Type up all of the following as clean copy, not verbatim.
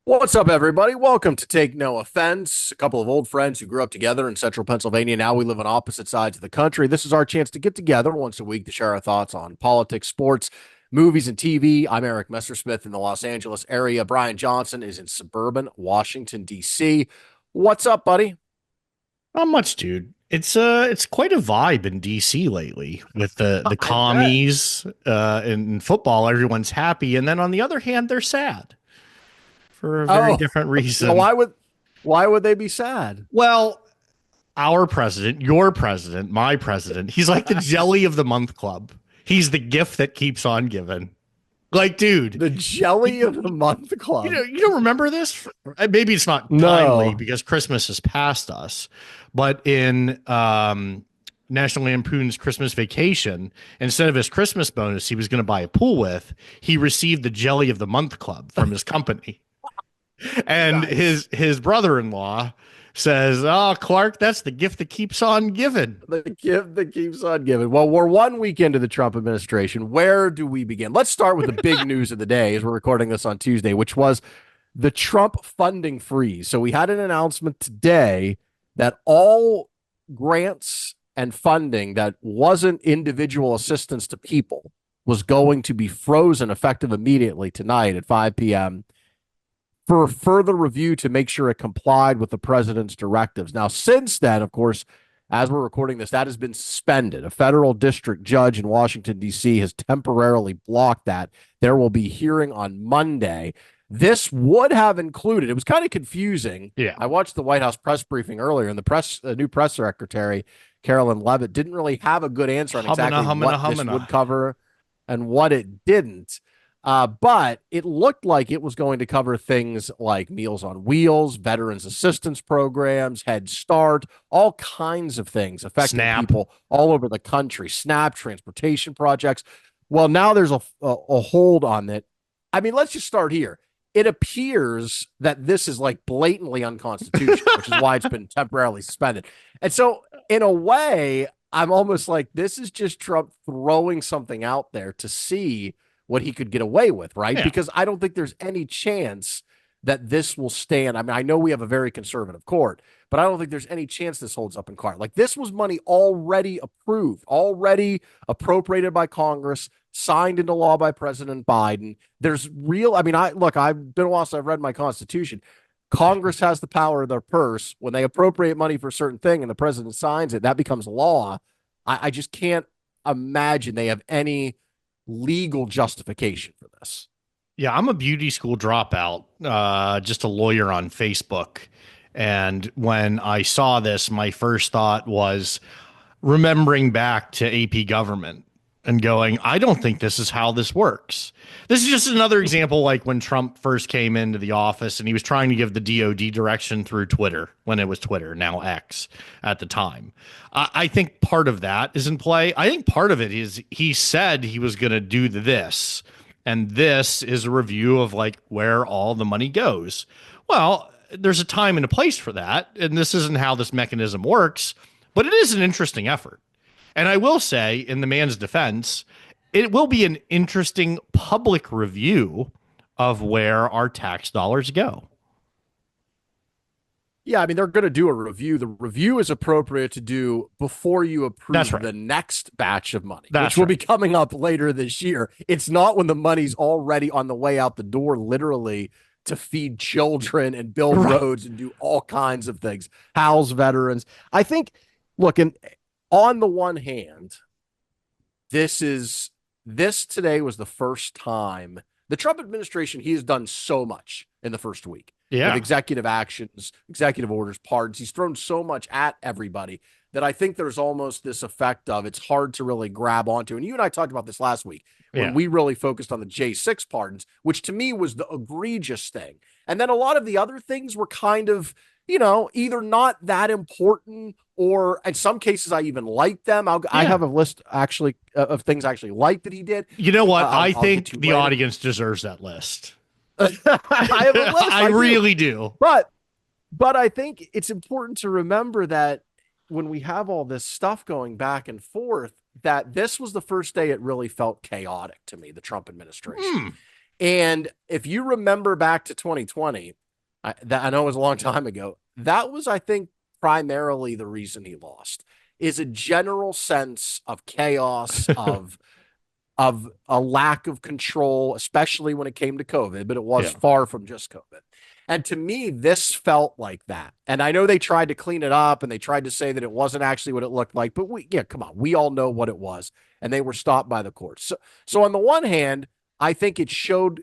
What's up, everybody? Welcome to Take No Offense. A couple of old friends who grew up together in central Pennsylvania. Now we live on opposite sides of the country. This is our chance to get together once a week to share our thoughts on politics, sports, movies, and TV. I'm Eric Messersmith in the Los Angeles area. Brian Johnson is in suburban Washington, D.C. What's up, buddy? Not much, dude. It's quite a vibe in DC lately with the I bet. commies in football. Everyone's happy, and then on the other hand, they're sad for a very Oh, different now reason. why would they be sad? Well, our president, your president, my president, he's like the jelly of the month club. He's the gift that keeps on giving. Like, dude, The you, jelly of the you, month club. you don't remember this? Maybe it's not timely No. because Christmas has passed us, but in National Lampoon's Christmas Vacation, instead of his Christmas bonus he was going to buy a pool with, he received the Jelly of the Month Club from his company. And Nice. his brother-in-law says, "Oh, Clark, that's the gift that keeps on giving." The gift that keeps on giving. Well, we're 1 week into the Trump administration. Where do we begin? Let's start with the big news of the day as we're recording this on Tuesday, which was the Trump funding freeze. So we had an announcement today that all grants and funding that wasn't individual assistance to people was going to be frozen effective immediately tonight at 5 p.m. for further review to make sure it complied with the president's directives. Now, since then, of course, as we're recording this, that has been suspended. A federal district judge in Washington, D.C. has temporarily blocked that. There will be hearing on Monday. This would have included, it was kind of confusing. Yeah. I watched the White House press briefing earlier, and the new press secretary, Carolyn Levitt, didn't really have a good answer on Humana, exactly humana, what this would humana. cover and what it didn't. But it looked like it was going to cover things like Meals on Wheels, veterans assistance programs, Head Start, all kinds of things affecting Snap. people all over the country, SNAP, transportation projects. Well, now there's a hold on it. I mean, let's just start here. It appears that this is like blatantly unconstitutional, which is why it's been temporarily suspended. And so, in a way, I'm almost like this is just Trump throwing something out there to see what he could get away with, right? Yeah. Because I don't think there's any chance that this will stand. I mean, I know we have a very conservative court, but I don't think there's any chance this holds up in court. Like this was money already approved, already appropriated by Congress, signed into law by President Biden. There's real, I mean, I've been a while since I've read my Constitution. Congress has the power of their purse. When they appropriate money for a certain thing and the president signs it, that becomes law. I just can't imagine they have any legal justification for this. Yeah, I'm a beauty school dropout, just a lawyer on Facebook. And when I saw this, my first thought was remembering back to AP government and going, I don't think this is how this works. This is just another example like when Trump first came into the office and he was trying to give the DOD direction through Twitter when it was Twitter, now X at the time. I think part of that is in play. I think part of it is he said he was going to do this, and this is a review of like where all the money goes. Well, there's a time and a place for that, and this isn't how this mechanism works, but it is an interesting effort. And I will say, in the man's defense, it will be an interesting public review of where our tax dollars go. Yeah, I mean, they're going to do a review. The review is appropriate to do before you That's approve right. the next batch of money, which That's will right. be coming up later this year. It's not when the money's already on the way out the door, literally to feed children and build Right. roads and do all kinds of things, house veterans. I think, look, and on the one hand, this is this today was the first time the Trump administration, he has done so much in the first week with Yeah. executive actions, executive orders, pardons. He's thrown so much at everybody that I think there's almost this effect of it's hard to really grab onto. And you and I talked about this last week when Yeah. we really focused on the J6 pardons, which to me was the egregious thing. And then a lot of the other things were kind of, either not that important or in some cases I even like them. I Yeah. have a list actually of things I actually like that he did. You know what? I'll, I I'll get think to the later. audience deserves that list. I have a list. I I do, really do. but I think it's important to remember that when we have all this stuff going back and forth, that this was the first day it really felt chaotic to me, the Trump administration. Hmm. And if you remember back to 2020, I know it was a long time ago. That was, I think, primarily the reason he lost is a general sense of chaos, of a lack of control, especially when it came to COVID, but it was Yeah. far from just COVID. And to me, this felt like that. And I know they tried to clean it up and they tried to say that it wasn't actually what it looked like, but come on, we all know what it was. And they were stopped by the courts. So on the one hand, I think it showed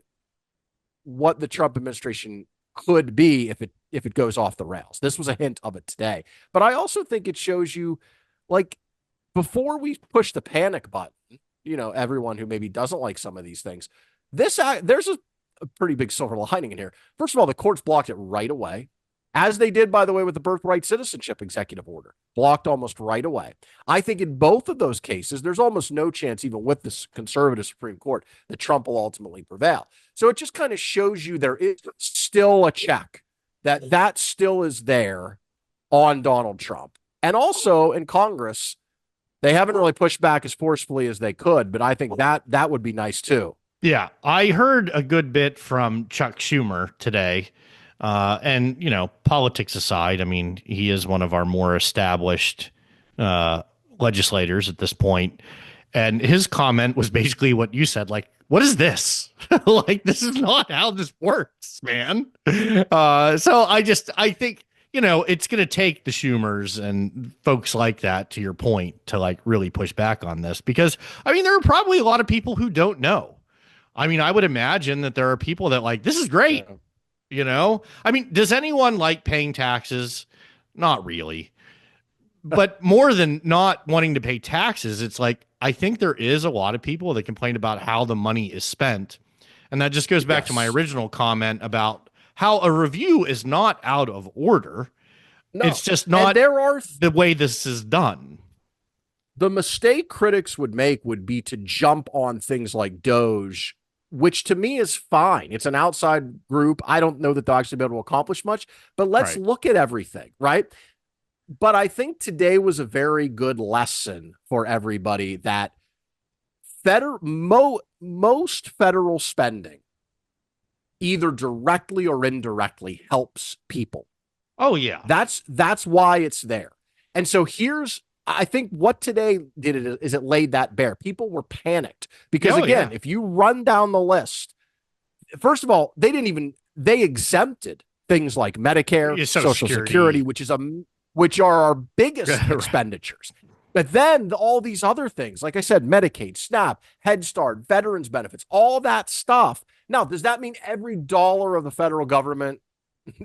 what the Trump administration could be if it goes off the rails. This was a hint of it today. But I also think it shows you, like, before we push the panic button, everyone who maybe doesn't like some of these things, there's a pretty big silver lining in here. First of all, the courts blocked it right away, as they did, by the way, with the birthright citizenship executive order, blocked almost right away. I think in both of those cases, there's almost no chance, even with this conservative Supreme Court, that Trump will ultimately prevail. So it just kind of shows you there is still a check, that still is there on Donald Trump. And also in Congress, they haven't really pushed back as forcefully as they could, but I think that would be nice too. Yeah, I heard a good bit from Chuck Schumer today. And, politics aside, I mean, he is one of our more established legislators at this point. And his comment was basically what you said, like, what is this? Like, this is not how this works, man. So I think, it's going to take the Schumers and folks like that, to your point, to like really push back on this, because I mean, there are probably a lot of people who don't know. I mean, I would imagine that there are people that like, this is great. I mean, does anyone like paying taxes? Not really. But more than not wanting to pay taxes, it's like, I think there is a lot of people that complain about how the money is spent. And that just goes back to my original comment about how a review is not out of order. No. It's just not the way this is done. The mistake critics would make would be to jump on things like Doge, which to me is fine. It's an outside group. I don't know that they'll actually be able to accomplish much, but let's look at everything, right? But I think today was a very good lesson for everybody that most federal spending, either directly or indirectly, helps people. Oh, yeah. That's why it's there. And so I think what today did is it laid that bare. People were panicked because, if you run down the list, first of all, they exempted things like Medicare, Social Security, which are our biggest expenditures. But then all these other things, like I said, Medicaid, SNAP, Head Start, veterans benefits, all that stuff. Now, does that mean every dollar of the federal government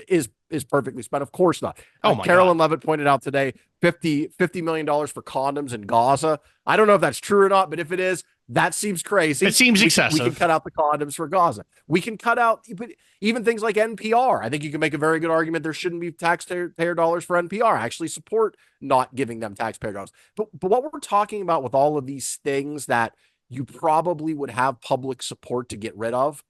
is perfectly spent? Of course not. Carolyn Levitt pointed out today, $50 million for condoms in Gaza. I don't know if that's true or not, but if it is, that seems crazy. It seems excessive. We can cut out the condoms for Gaza. We can cut out even things like NPR. I think you can make a very good argument there shouldn't be taxpayer dollars for NPR. I actually support not giving them taxpayer dollars. But what we're talking about with all of these things that you probably would have public support to get rid of,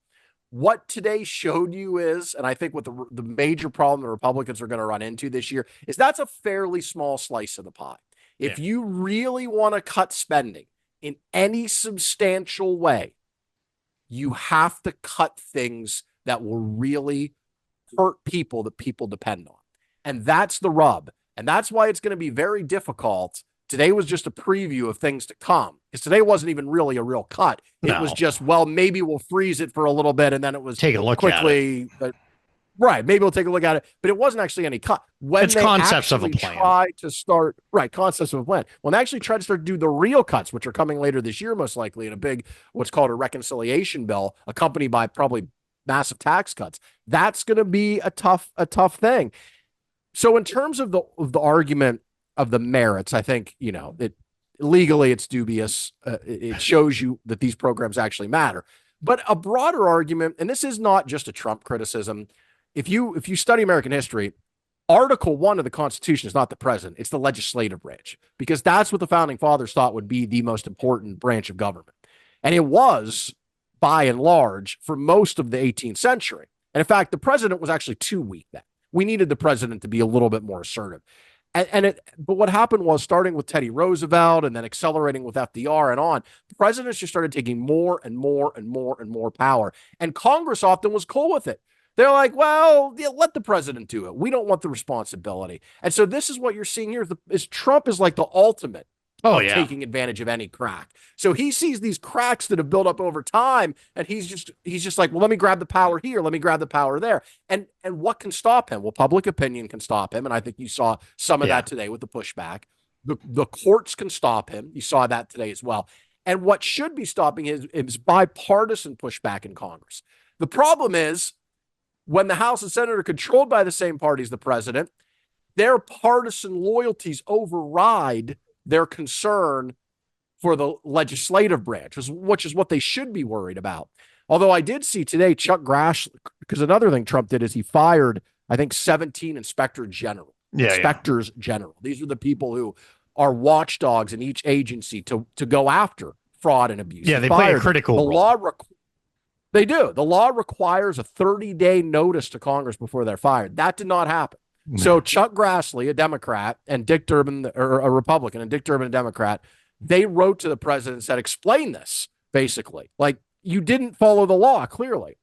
what today showed you is, and I think what the major problem the Republicans are going to run into this year is that's a fairly small slice of the pie. If you really want to cut spending in any substantial way, you have to cut things that will really hurt people that people depend on. And that's the rub. And that's why it's going to be very difficult. Today was just a preview of things to come, because today wasn't even really a real cut. It was just, well, maybe we'll freeze it for a little bit, and then it was take a look quickly. At it. Right, maybe we'll take a look at it, but it wasn't actually any cut. When it's concepts of a plan. Concepts of a plan. When they actually try to start to do the real cuts, which are coming later this year, most likely in a big, what's called a reconciliation bill, accompanied by probably massive tax cuts, that's going to be a tough thing. So in terms of the argument of the merits, I think, legally it's dubious. It shows you that these programs actually matter. But a broader argument, and this is not just a Trump criticism. If you study American history, Article 1 of the Constitution is not the president, it's the legislative branch, because that's what the founding fathers thought would be the most important branch of government. And it was, by and large, for most of the 18th century. And in fact, the president was actually too weak then. We needed the president to be a little bit more assertive. But what happened was, starting with Teddy Roosevelt and then accelerating with FDR and on, presidents just started taking more and more and more and more power. And Congress often was cool with it. They're like, well, yeah, let the president do it. We don't want the responsibility. And so this is what you're seeing here is Trump is like the ultimate Oh of yeah. taking advantage of any crack. So he sees these cracks that have built up over time, and he's just like, well, let me grab the power here, let me grab the power there. And what can stop him? Well, public opinion can stop him, and I think you saw some of Yeah. that today with the pushback. The courts can stop him. You saw that today as well. And what should be stopping is bipartisan pushback in Congress. The problem is when the House and Senate are controlled by the same party as the president, their partisan loyalties override their concern for the legislative branch, which is what they should be worried about. Although I did see today Chuck Grassley, because another thing Trump did is he fired, I think, 17 inspectors general. These are the people who are watchdogs in each agency to go after fraud and abuse. Yeah, they play a critical role. They do. The law requires a 30-day notice to Congress before they're fired. That did not happen. So Chuck Grassley, a Democrat, and Dick Durbin, or a Republican, and Dick Durbin, a Democrat, they wrote to the president and said, explain this, basically. Like, you didn't follow the law, clearly.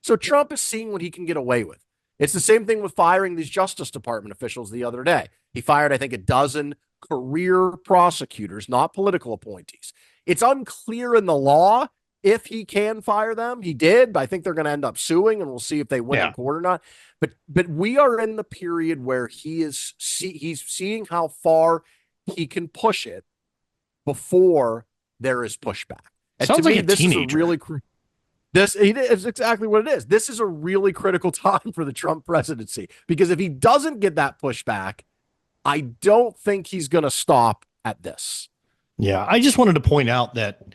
So Trump is seeing what he can get away with. It's the same thing with firing these Justice Department officials the other day. He fired, I think, a dozen career prosecutors, not political appointees. It's unclear in the law if he can fire them. He did, but I think they're going to end up suing, and we'll see if they win in court or not. But we are in the period where he's seeing how far he can push it before there is pushback. And Sounds to me, like a this teenager. is a really this is exactly what it is. This is a really critical time for the Trump presidency, because if he doesn't get that pushback, I don't think he's going to stop at this. Yeah, I just wanted to point out that,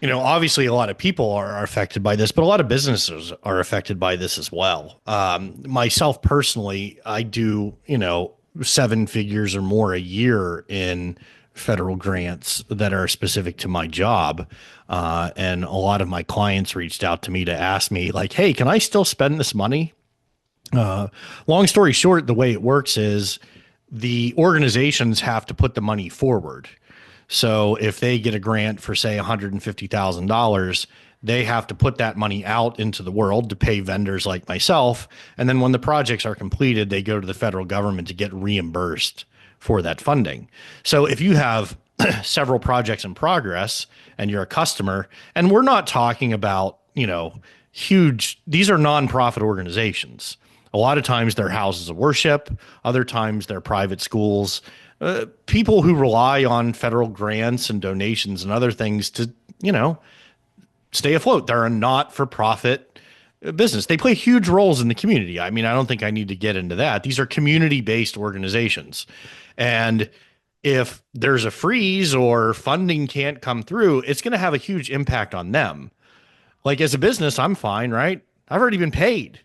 obviously a lot of people are affected by this, but a lot of businesses are affected by this as well. Myself personally, I do, seven figures or more a year in federal grants that are specific to my job. And a lot of my clients reached out to me to ask me, like, hey, can I still spend this money? Long story short, the way it works is the organizations have to put the money forward. So if they get a grant for, say, $150,000, they have to put that money out into the world to pay vendors like myself. And then when the projects are completed, they go to the federal government to get reimbursed for that funding. So if you have several projects in progress and you're a customer, and we're not talking about, huge, these are nonprofit organizations. A lot of times they're houses of worship. Other times they're private schools. People who rely on federal grants and donations and other things to, stay afloat. They're a not-for-profit business. They play huge roles in the community. I mean, I don't think I need to get into that. These are community-based organizations. And if there's a freeze or funding can't come through, it's going to have a huge impact on them. Like, as a business, I'm fine, right? I've already been paid.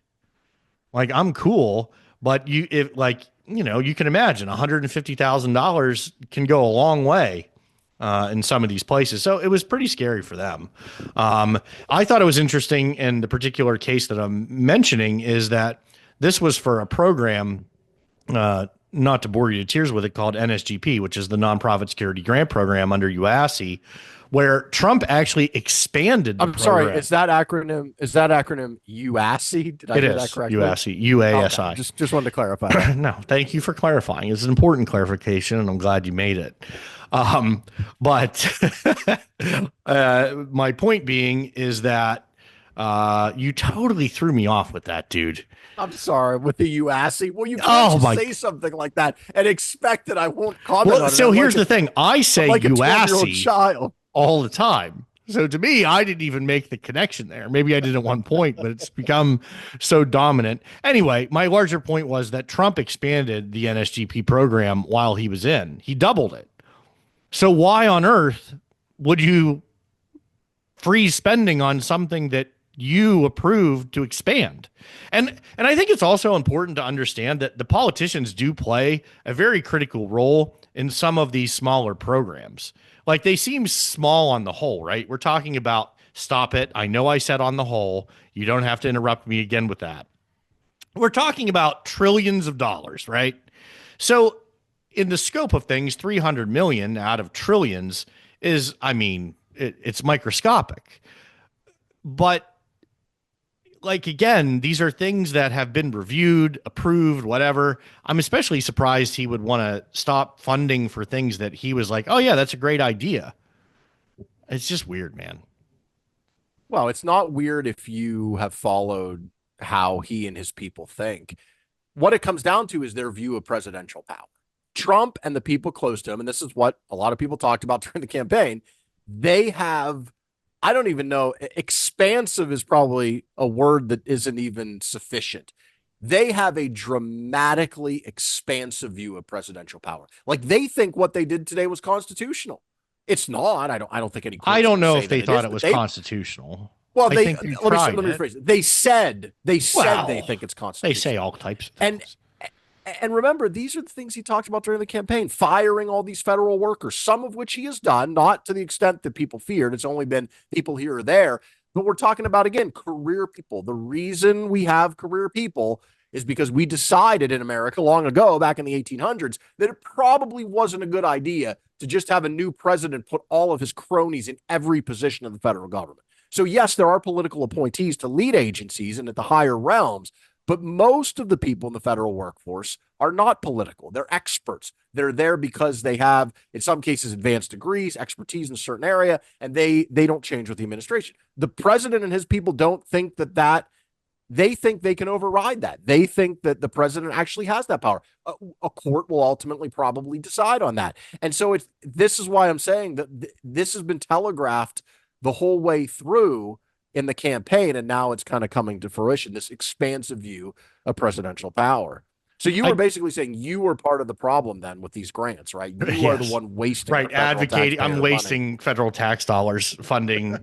Like, I'm cool. But you can imagine $150,000 can go a long way in some of these places. So it was pretty scary for them. I thought it was interesting in the particular case that I'm mentioning is that this was for a program, not to bore you to tears with it, called NSGP, which is the Nonprofit Security Grant Program under UASI, where Trump actually expanded the program. Sorry, is that acronym UASI? Did I hear that correctly? UASI, UASI. Okay. Just wanted to clarify that. No, thank you for clarifying. It's an important clarification, and I'm glad you made it. But my point being is that you totally threw me off with that, dude. I'm sorry, with the UASI. Well, you can't say something like that and expect that I won't comment on it. So here's the thing. I say like UASI child all the time. So to me, I didn't even make the connection there. Maybe I did at one point, but it's become so dominant. Anyway, my larger point was that Trump expanded the NSGP program while he was in. He doubled it. So why on earth would you freeze spending on something that you approved to expand? And I think it's also important to understand that the politicians do play a very critical role in some of these smaller programs. Like, they seem small on the whole, right? We're talking about, stop it. I know I said on the whole. You don't have to interrupt me again with that. We're talking about trillions of dollars, right? So, in the scope of things, 300 million out of trillions is, I mean, it's microscopic. But like again, these are things that have been reviewed, approved, whatever. I'm especially surprised he would want to stop funding for things that he was like, "Oh yeah, that's a great idea." It's just weird, man. Well, it's not weird if you have followed how he and his people think. What it comes down to is their view of presidential power. Trump and the people close to him, and this is what a lot of people talked about during the campaign, they have, I don't even know, expansive is probably a word that isn't even sufficient. They have a dramatically expansive view of presidential power. Like they think what they did today was constitutional. It's not. I don't think any I court's don't going to know say if that they it is, thought it but was they, constitutional. well, I they, think they let tried me it. rephrase it. They said they Well, think it's they say constitutional. all types of And things. and remember, these are the things he talked about during the campaign, firing all these federal workers, some of which he has done, not to the extent that people feared. It's only been people here or there. But we're talking about, again, career people. The reason we have career people is because we decided in America long ago, back in the 1800s, that it probably wasn't a good idea to just have a new president put all of his cronies in every position of the federal government. So, yes, there are political appointees to lead agencies and at the higher realms, but most of the people in the federal workforce are not political. They're experts. They're there because they have, in some cases, advanced degrees, expertise in a certain area, and they don't change with the administration. The president and his people don't think that they think they can override that. They think that the president actually has that power. A court will ultimately probably decide on that. And so this is why I'm saying that this has been telegraphed the whole way through in the campaign, and now it's kind of coming to fruition, this expansive view of presidential power. So you were I basically saying you were part of the problem then with these grants, right? You are the yes. one wasting our Right, federal advocating. I'm taxpayer money. wasting federal tax dollars funding,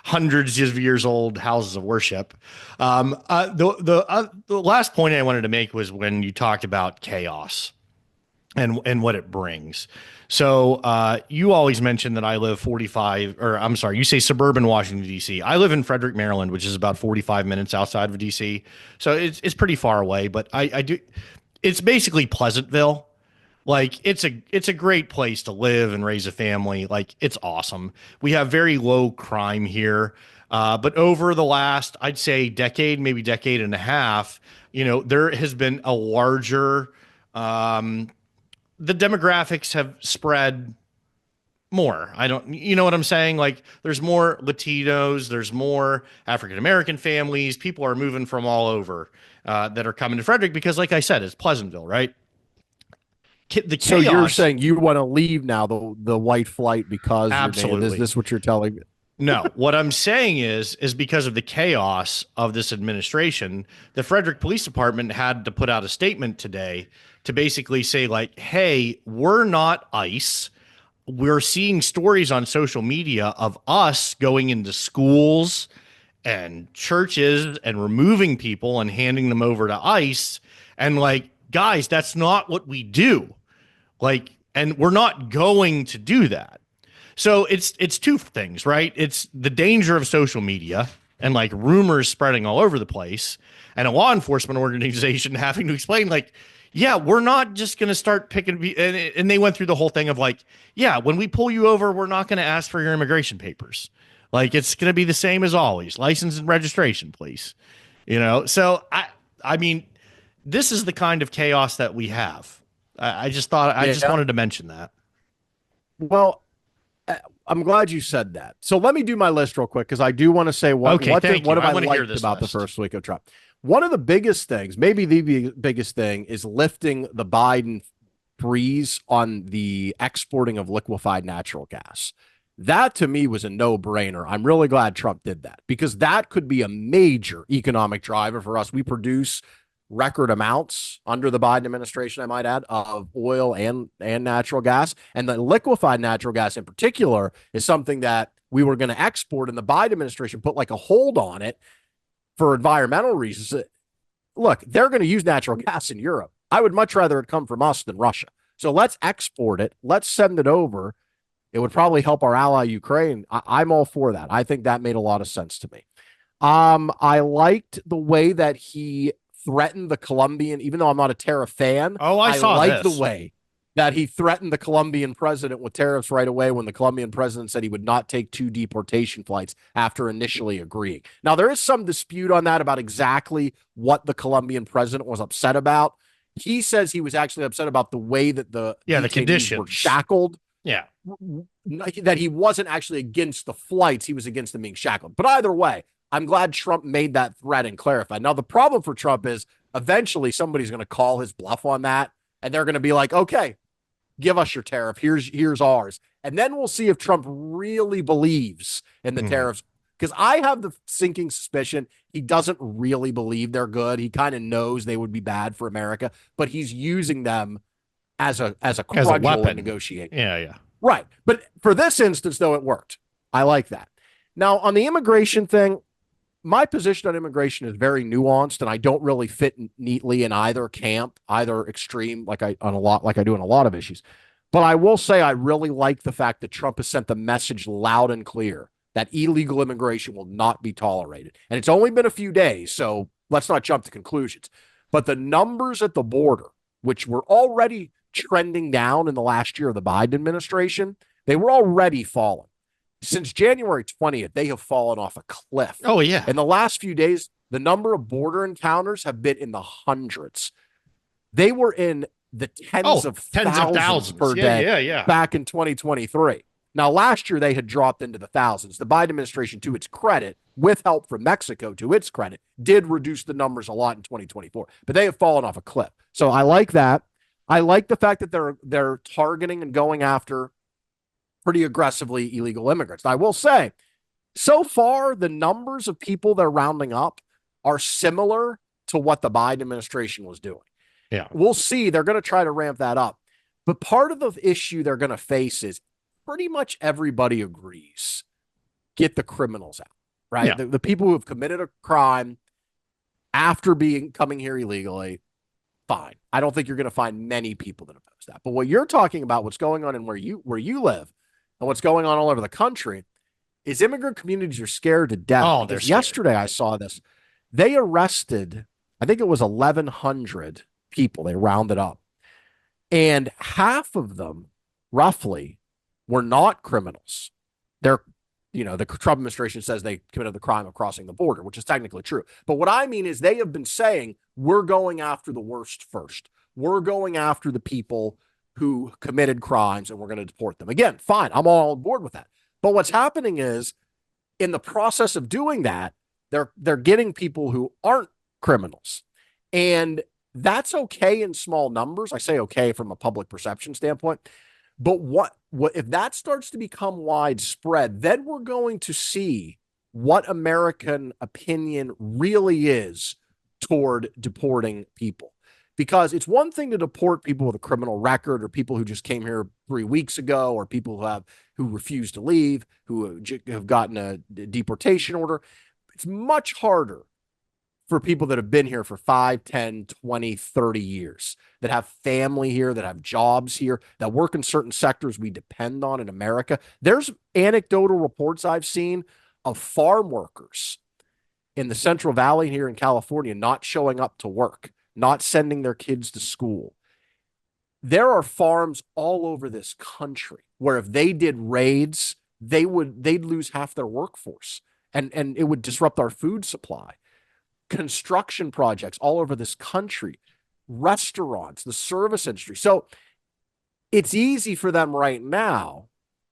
hundreds of years old houses of worship. The last point I wanted to make was when you talked about chaos and what it brings. So you always mention that I live 45, or I'm sorry, you say suburban Washington D.C. I live in Frederick, Maryland, which is about 45 minutes outside of D.C. So it's pretty far away, but I do. It's basically Pleasantville. Like it's a great place to live and raise a family. Like it's awesome. We have very low crime here. But over the last, I'd say decade, maybe decade and a half, there has been a larger the demographics have spread more. I don't, you know what I'm saying? Like there's more Latinos, there's more African American families. People are moving from all over that are coming to Frederick because, like I said, it's Pleasantville, right? The So you're chaos, saying you want to leave now the white flight because your name is absolutely. this what you're telling me? No, what I'm saying is because of the chaos of this administration, the Frederick Police Department had to put out a statement today to basically say, like, hey, we're not ICE. We're seeing stories on social media of us going into schools and churches and removing people and handing them over to ICE. And like, guys, that's not what we do. Like, and we're not going to do that. So it's two things, right? It's the danger of social media and like rumors spreading all over the place, and a law enforcement organization having to explain, like, yeah, we're not just going to start picking. And they went through the whole thing of like, yeah, when we pull you over, we're not going to ask for your immigration papers. Like it's going to be the same as always. License and registration, please. So I mean, this is the kind of chaos that we have. I just thought I just Yeah. wanted to mention that. Well, I'm glad you said that. So let me do my list real quick because I do want to say Okay, thank what you. have I I want to hear liked this about the list. first week of Trump. One of the biggest things, maybe the biggest thing, is lifting the Biden freeze on the exporting of liquefied natural gas. That to me was a no-brainer. I'm really glad Trump did that because that could be a major economic driver for us. We produce record amounts under the Biden administration, I might add, of oil and natural gas. And the liquefied natural gas in particular is something that we were going to export, and the Biden administration put like a hold on it for environmental reasons. Look, they're going to use natural gas in Europe. I would much rather it come from us than Russia. So let's export it. Let's send it over. It would probably help our ally Ukraine. I'm all for that. I think that made a lot of sense to me. I liked the way that he threatened the Colombian, even though I'm not a tariff fan. Oh, I saw like this. the way that he threatened the Colombian president with tariffs right away when the Colombian president said he would not take 2 deportation flights after initially agreeing. Now, there is some dispute on that about exactly what the Colombian president was upset about. He says he was actually upset about the way that the the detainees conditions were shackled. Yeah. That he wasn't actually against the flights, he was against them being shackled. But either way, I'm glad Trump made that threat and clarified. Now, the problem for Trump is eventually somebody's going to call his bluff on that, and they're going to be like, okay, give us your tariff. Here's ours. And then we'll see if Trump really believes in the tariffs. Because I have the sinking suspicion he doesn't really believe they're good. He kind of knows they would be bad for America, but he's using them as a crutch in negotiating. Yeah. Right. But for this instance, though, it worked. I like that. Now, on the immigration thing, my position on immigration is very nuanced, and I don't really fit neatly in either camp, either extreme, like I do on a lot of issues. But I will say I really like the fact that Trump has sent the message loud and clear that illegal immigration will not be tolerated. And it's only been a few days, so let's not jump to conclusions. But the numbers at the border, which were already trending down in the last year of the Biden administration, they were already falling. Since January 20th, they have fallen off a cliff. Oh, yeah. In the last few days, the number of border encounters have been in the hundreds. They were in the tens of thousands per day back in 2023. Now, last year, they had dropped into the thousands. The Biden administration, to its credit, with help from Mexico, to its credit, did reduce the numbers a lot in 2024. But they have fallen off a cliff. So I like that. I like the fact that they're targeting and going after pretty aggressively illegal immigrants. Now, I will say, so far, the numbers of people they're rounding up are similar to what the Biden administration was doing. Yeah. We'll see. They're going to try to ramp that up. But part of the issue they're going to face is pretty much everybody agrees. Get the criminals out, right? Yeah. The people who have committed a crime after coming here illegally, fine. I don't think you're going to find many people that oppose that. But what you're talking about, what's going on in where you live, and what's going on all over the country, is immigrant communities are scared to death. Oh, they're scared. Yesterday I saw this. They arrested, I think it was 1,100 people. They rounded up. And half of them, roughly, were not criminals. The Trump administration says they committed the crime of crossing the border, which is technically true. But what I mean is they have been saying, we're going after the worst first. We're going after the people who committed crimes and we're going to deport them. Again, fine. I'm all on board with that. But what's happening is in the process of doing that, they're getting people who aren't criminals. And that's okay in small numbers. I say okay from a public perception standpoint. But what if that starts to become widespread, then we're going to see what American opinion really is toward deporting people. Because it's one thing to deport people with a criminal record or people who just came here 3 weeks ago or people who refuse to leave, who have gotten a deportation order. It's much harder for people that have been here for 5, 10, 20, 30 years, that have family here, that have jobs here, that work in certain sectors we depend on in America. There's anecdotal reports I've seen of farm workers in the Central Valley here in California not showing up to work, not sending their kids to school. There are farms all over this country where if they did raids, they'd lose half their workforce and it would disrupt our food supply. Construction projects all over this country, restaurants, the service industry. So it's easy for them right now.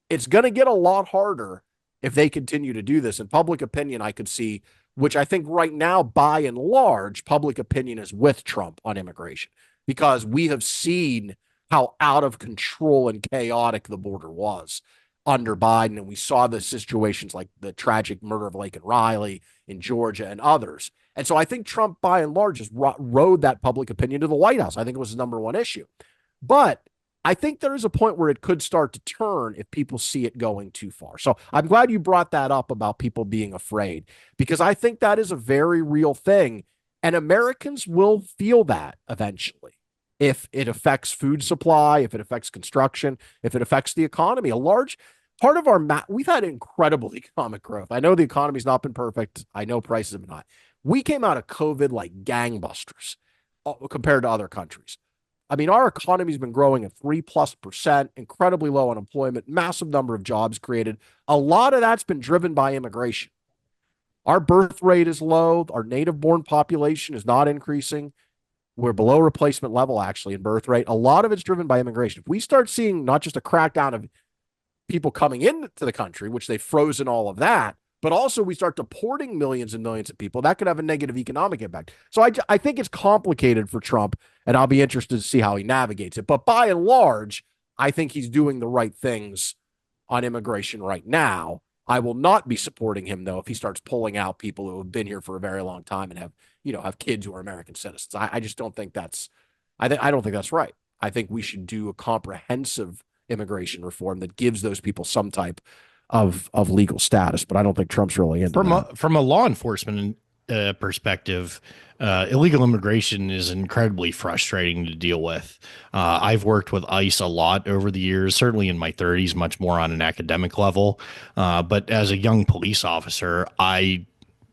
It's going to get a lot harder if they continue to do this. And public opinion, I could see, which I think right now, by and large, public opinion is with Trump on immigration, because we have seen how out of control and chaotic the border was under Biden. And we saw the situations like the tragic murder of Laken Riley in Georgia and others. And so I think Trump, by and large, just rode that public opinion to the White House. I think it was his number one issue. But I think there is a point where it could start to turn if people see it going too far. So I'm glad you brought that up about people being afraid, because I think that is a very real thing. And Americans will feel that eventually if it affects food supply, if it affects construction, if it affects the economy. A large part of we've had incredible economic growth. I know the economy's not been perfect. I know prices have been high. We came out of COVID like gangbusters compared to other countries. I mean, our economy's been growing at 3+%, incredibly low unemployment, massive number of jobs created. A lot of that's been driven by immigration. Our birth rate is low. Our native born population is not increasing. We're below replacement level, actually, in birth rate. A lot of it's driven by immigration. If we start seeing not just a crackdown of people coming into the country, which they've frozen all of that, but also we start deporting millions and millions of people, that could have a negative economic impact. So I think it's complicated for Trump, and I'll be interested to see how he navigates it. But by and large, I think he's doing the right things on immigration right now. I will not be supporting him, though, if he starts pulling out people who have been here for a very long time and have kids who are American citizens. I just don't think I don't think that's right. I think we should do a comprehensive immigration reform that gives those people some type of legal status. But I don't think Trump's really into that. From a law enforcement perspective, illegal immigration is incredibly frustrating to deal with. I've worked with ICE a lot over the years, certainly in my 30s, much more on an academic level. But as a young police officer, I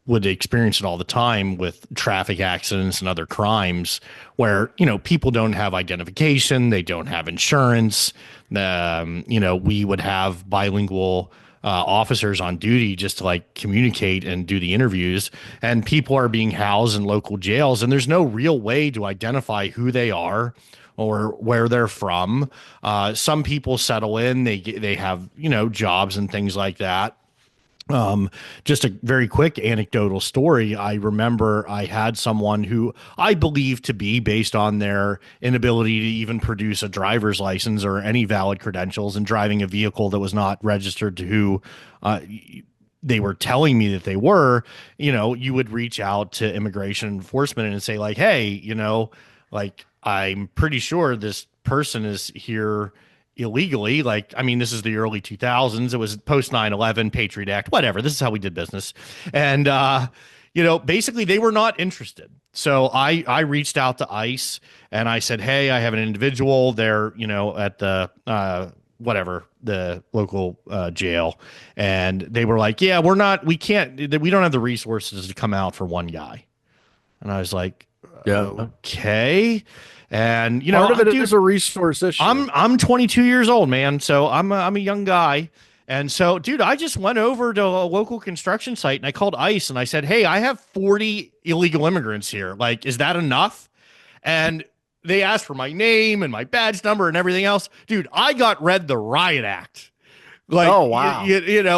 would experience it all the time with traffic accidents and other crimes where, people don't have identification, they don't have insurance. We would have bilingual officers on duty just to like communicate and do the interviews, and people are being housed in local jails, and there's no real way to identify who they are or where they're from. Some people settle in, they have, jobs and things like that. Just a very quick anecdotal story. I remember I had someone who I believe to be, based on their inability to even produce a driver's license or any valid credentials and driving a vehicle that was not registered to who they were telling me that they were, you would reach out to immigration enforcement and say like, hey, like, I'm pretty sure this person is here illegally. Like, I mean, this is the early 2000s. It was post 9/11, Patriot Act, whatever. This is how we did business. And, basically they were not interested. So I reached out to ICE and I said, hey, I have an individual there, at the, the local jail. And they were like, yeah, we don't have the resources to come out for one guy. And I was like, Yeah. Okay. And part of it is a resource issue. I'm 22 years old, man. So I'm a young guy. And so, dude, I just went over to a local construction site and I called ICE and I said, hey, I have 40 illegal immigrants here. Like, is that enough? And they asked for my name and my badge number and everything else. Dude, I got read the riot act. Like, oh, wow.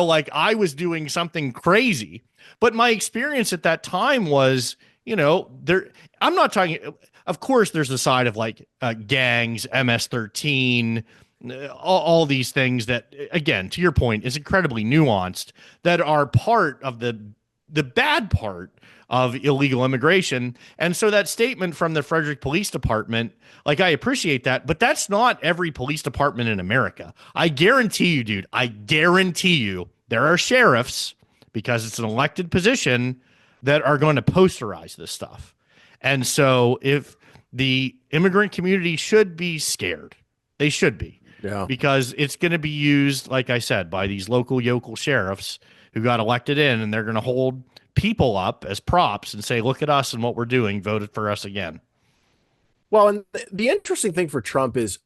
Like I was doing something crazy. But my experience at that time was, I'm not talking, of course, there's the side of like gangs, MS-13, all these things that, again, to your point, is incredibly nuanced, that are part of the bad part of illegal immigration. And so that statement from the Frederick Police Department, like, I appreciate that, but that's not every police department in America. I guarantee you, dude, there are sheriffs, because it's an elected position, that are going to posterize this stuff. And so if the immigrant community should be scared, they should be. Yeah. Because it's going to be used, like I said, by these local yokel sheriffs who got elected in, and they're going to hold people up as props and say, look at us and what we're doing, voted for us again. Well, and the interesting thing for Trump is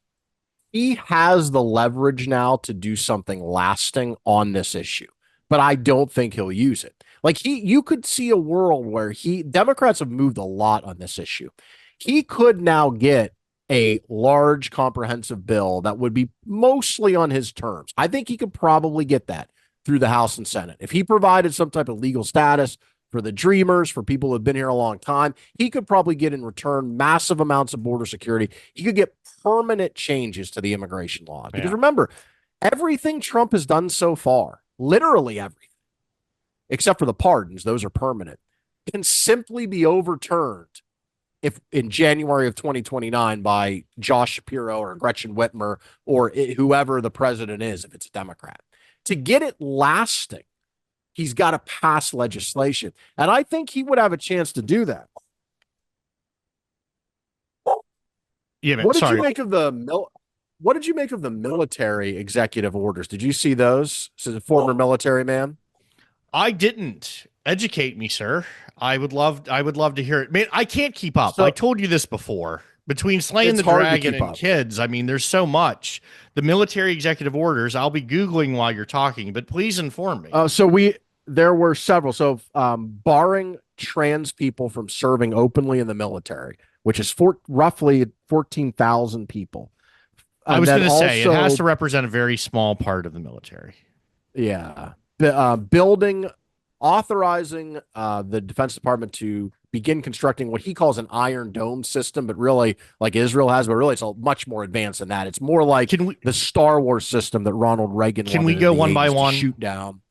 he has the leverage now to do something lasting on this issue, but I don't think he'll use it. Like, you could see a world where Democrats have moved a lot on this issue. He could now get a large comprehensive bill that would be mostly on his terms. I think he could probably get that through the House and Senate. If he provided some type of legal status for the Dreamers, for people who have been here a long time, he could probably get in return massive amounts of border security. He could get permanent changes to the immigration law. Because remember, everything Trump has done so far, literally everything, except for the pardons, those are permanent, can simply be overturned if in January of 2029 by Josh Shapiro or Gretchen Whitmer or whoever the president is, if it's a Democrat. To get it lasting, he's got to pass legislation. And I think he would have a chance to do that. Yeah, man, what did you make of the military executive orders? Did you see those? As a former military man? I didn't. Educate me, sir. I would love to hear it. Man, I can't keep up. I So told you this before. Between slaying it's the hard to dragon keep and up. kids, I mean, there's so much. The military executive orders, I'll be Googling while you're talking, but please inform me. There were several. So barring trans people from serving openly in the military, which is roughly 14,000 people. I And was then going to say it has also, to represent a very small part of the military. yeah, building, authorizing the Defense Department to begin constructing what he calls an Iron Dome system, but really, like Israel has, but really it's a much more advanced than that. It's more like Can we the Star Wars system that Ronald Reagan can we wanted in go the one by 80s to one? shoot down.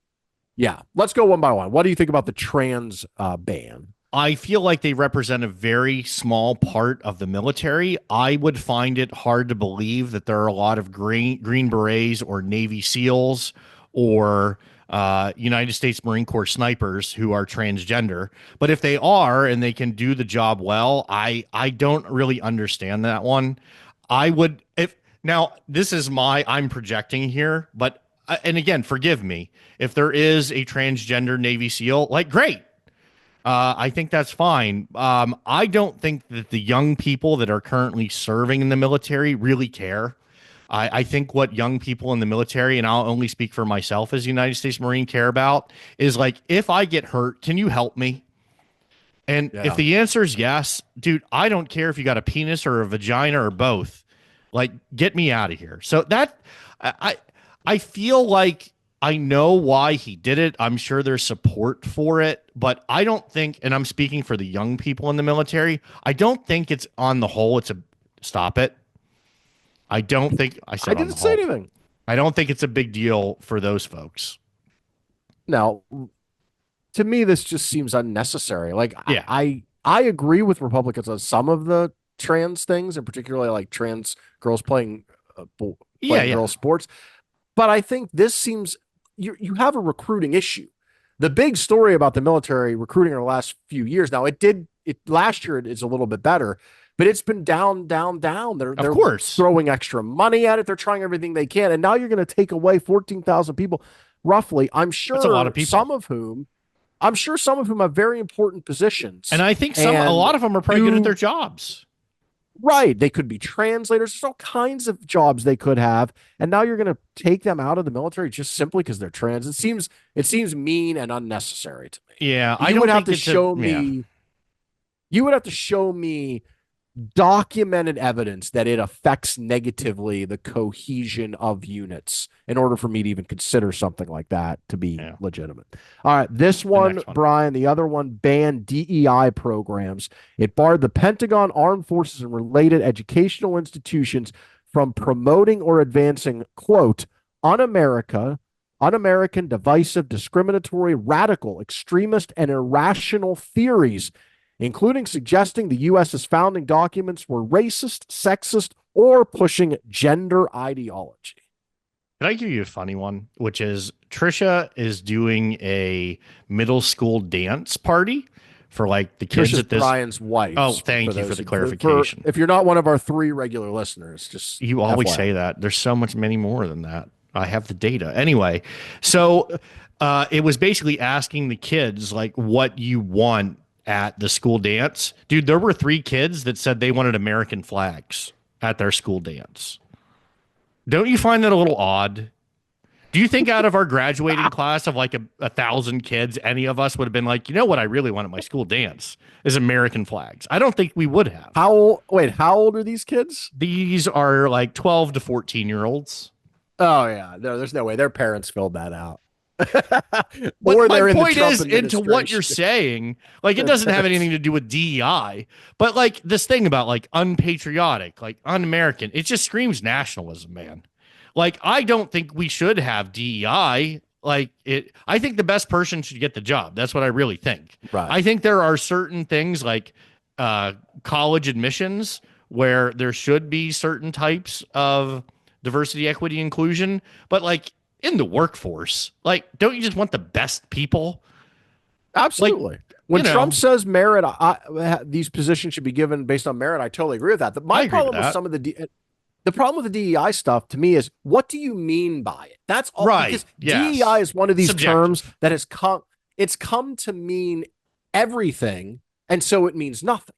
Yeah, let's go one by one. What do you think about the trans ban? I feel like they represent a very small part of the military. I would find it hard to believe that there are a lot of Green Berets or Navy SEALs or United States Marine Corps snipers who are transgender. But if they are and they can do the job well, I don't really understand that one. I would if now this is I'm projecting here, but and again, forgive me if there is a transgender Navy SEAL, like great. I think that's fine. I don't think that the young people that are currently serving in the military really care. I think what young people in the military, and I'll only speak for myself as a United States Marine, care about is like, if I get hurt, can you help me? And if Yeah. the answer is yes, dude, I don't care if you got a penis or a vagina or both. Like, get me out of here. So that I I feel like I know why he did it. I'm sure there's support for it, but I don't think, and I'm speaking for the young people in the military, I don't think it's on the whole, it's a stop it. I don't think I I said on the didn't say whole. anything. I don't think it's a big deal for those folks. Now, to me, this just seems unnecessary. Like Yeah, I agree with Republicans on some of the trans things, and particularly like trans girls yeah, playing yeah. girl sports. But I think this seems you have a recruiting issue. The big story about the military recruiting in the last few years. Now, it last year it's a little bit better, but it's been down, down, down. Of They're course, throwing extra money at it. They're trying everything they can, and now you're going to take away 14,000 people, roughly. that's a lot of people, I'm sure some of whom have very important positions, and I think a and lot of them are probably good at their jobs. right, they could be translators. There's all kinds of jobs they could have, and now you're going to take them out of the military just simply because they're trans. It seems mean and unnecessary to me. Yeah, I You don't would have think to it's show yeah. me. You would have to show me documented evidence that it affects negatively the cohesion of units in order for me to even consider something like that to be Yeah. legitimate. All right, this The one, next one. Brian, the other one banned DEI programs. It barred the Pentagon, armed forces, and related educational institutions from promoting or advancing, quote, un-American, divisive, discriminatory, radical, extremist, and irrational theories, including suggesting the U.S.'s founding documents were racist, sexist, or pushing gender ideology. Can I give you a funny one? Which is Trisha is doing a middle school dance party for like the kids Trisha's at this. Brian's wife. Oh, thank you for those the clarification. if you're not one of our 3 regular listeners, just You always FYI. say that. There's so much many more than that. I have the data. Anyway, so it was basically asking the kids like what you want at the school dance. Dude, there were 3 kids that said they wanted American flags at their school dance. Don't you find that a little odd? Do you think out of our graduating class of like 1,000 kids, any of us would have been like, you know what I really want at my school dance is American flags? I don't think we would have. How old are these kids? These are like 12 to 14-year-olds. Oh yeah, there's no way their parents filled that out. But Or my they're in the point Trump is into what you're administration. saying. Like it doesn't have anything to do with DEI, but like this thing about like unpatriotic, like un-American, it just screams nationalism, man. Like I don't think we should have DEI. Like it, I think the best person should get the job. That's what I really think. Right. I think there are certain things like college admissions where there should be certain types of diversity, equity, inclusion, but like in the workforce, like don't you just want the best people? Absolutely. When you know. Trump says merit, these positions should be given based on merit. I totally agree with that. I My agree with problem with that. some of the problem with the DEI stuff to me is what do you mean by it? That's all. Right. Because Yes. DEI is one of these Subjective. terms that has come. it's come to mean everything, and so it means nothing.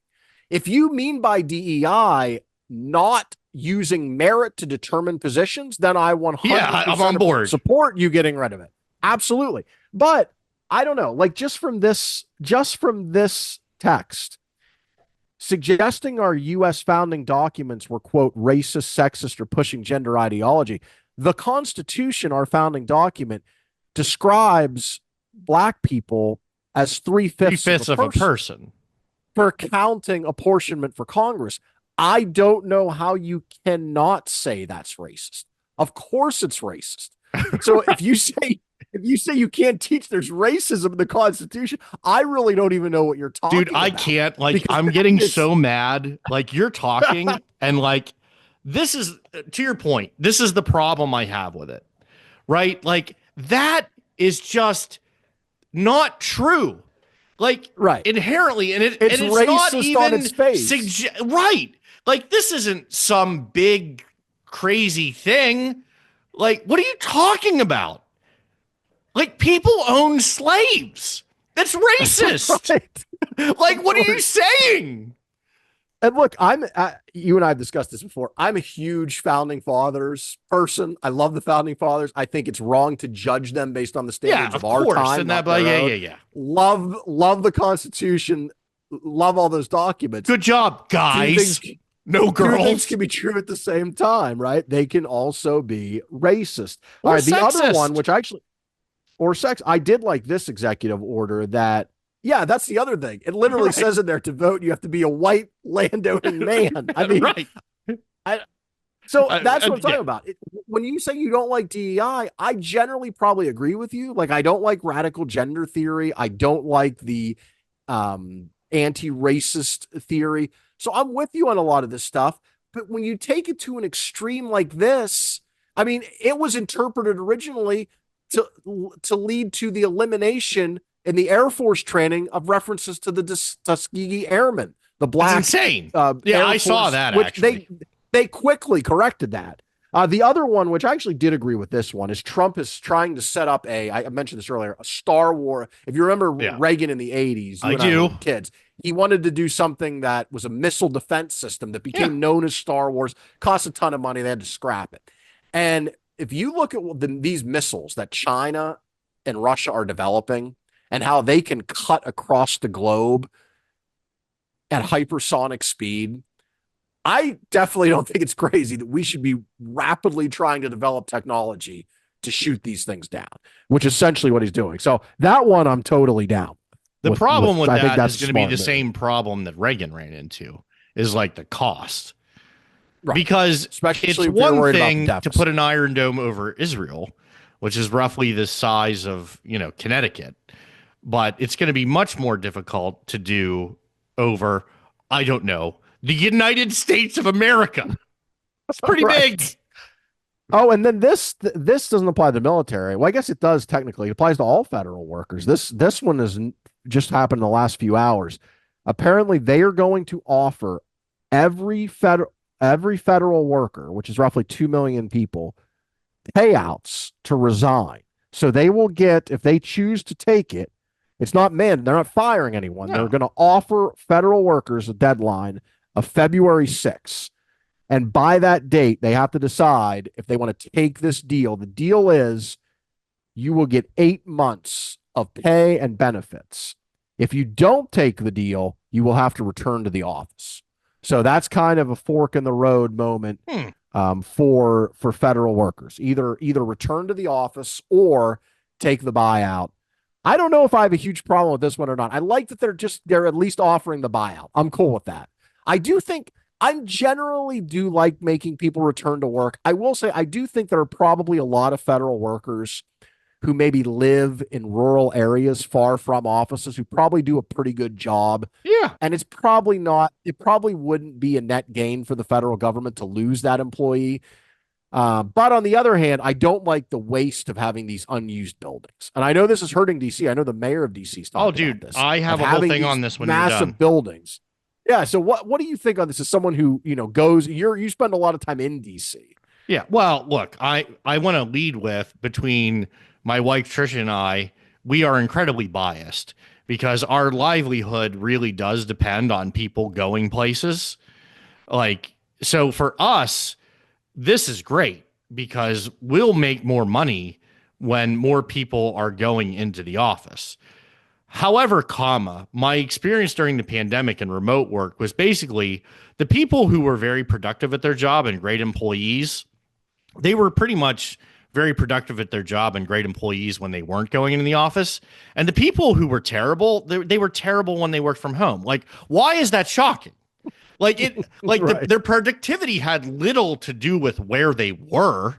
If you mean by DEI not using merit to determine positions, then I I'm on 100% board. support you getting rid of it. Absolutely. But I don't know, like just from this text, suggesting our U.S. founding documents were, quote, racist, sexist, or pushing gender ideology. The Constitution, our founding document, describes Black people as three-fifths of a person. For counting apportionment for Congress. I don't know how you cannot say that's racist. Of course it's racist. So Right. if you say you can't teach there's racism in the Constitution, I really don't even know what you're talking about. Dude, I can't. Like, I'm getting so mad. Like, you're talking and like, this is, to your point, this is the problem I have with it, right? Like, that is just not true. Like, right. Inherently, it's racist not even on its face. Right. Like, this isn't some big crazy thing. Like, what are you talking about? Like, people own slaves. That's racist. Right. Like, what are you saying? And look, you and I have discussed this before. I'm a huge founding fathers person. I love the founding fathers. I think it's wrong to judge them based on the standards of our time. And that, yeah. Love the Constitution. Love all those documents. Good job, guys. No girls. Two things can be true at the same time, right? They can also be racist. Or all right, sexist. The other one, which actually, or sex, I did like this executive order that, yeah, that's the other thing. It literally says in there to vote, you have to be a white landowning man. I mean, right. So that's what I'm talking about. When you say you don't like DEI, I generally probably agree with you. Like, I don't like radical gender theory. I don't like the anti-racist theory. So I'm with you on a lot of this stuff. But when you take it to an extreme like this, I mean, it was interpreted originally to lead to the elimination in the Air Force training of references to the Tuskegee Airmen, the Black. That's insane. Yeah, I saw that, actually. They quickly corrected that. The other one, which I actually did agree with this one, is Trump is trying to set up I mentioned this earlier, a Star War. If you remember Reagan in the 80s, I do. Kids, he wanted to do something that was a missile defense system that became known as Star Wars, cost a ton of money. They had to scrap it. And if you look at these missiles that China and Russia are developing and how they can cut across the globe at hypersonic speed, I definitely don't think it's crazy that we should be rapidly trying to develop technology to shoot these things down, which is essentially what he's doing. So that one I'm totally down. The problem with that is going to be the same problem that Reagan ran into, is like the cost. Right. Because especially it's one thing to put an Iron Dome over Israel, which is roughly the size of, Connecticut, but it's going to be much more difficult to do over, I don't know, the United States of America. That's pretty big. Oh, and then this doesn't apply to the military. Well, I guess it does technically. It applies to all federal workers. This one is just happened in the last few hours. Apparently, they are going to offer every federal worker, which is roughly 2 million people, payouts to resign. So they will get, if they choose to take it, it's not they're not firing anyone. No. They're going to offer federal workers a deadline of February 6th. And by that date, they have to decide if they want to take this deal. The deal is you will get 8 months of pay and benefits. If you don't take the deal, you will have to return to the office. So that's kind of a fork in the road moment for federal workers. Either return to the office or take the buyout. I don't know if I have a huge problem with this one or not. I like that they're at least offering the buyout. I'm cool with that. I generally do like making people return to work. I will say I do think there are probably a lot of federal workers who maybe live in rural areas far from offices who probably do a pretty good job. Yeah. And it probably wouldn't be a net gain for the federal government to lose that employee. But on the other hand, I don't like the waste of having these unused buildings. And I know this is hurting DC. I know the mayor of DC is talking about this. I have a whole thing on this one. Massive buildings. Yeah. So what do you think on this as someone who, goes, you spend a lot of time in DC? Yeah. Well, look, I want to lead with, between my wife, Trisha, and I, we are incredibly biased because our livelihood really does depend on people going places. Like, so for us, this is great because we'll make more money when more people are going into the office. However, my experience during the pandemic and remote work was basically the people who were very productive at their job and great employees, they were pretty much very productive at their job and great employees when they weren't going into the office. And the people who were terrible, they were terrible when they worked from home. Like, why is that shocking? Like Right. their productivity had little to do with where they were.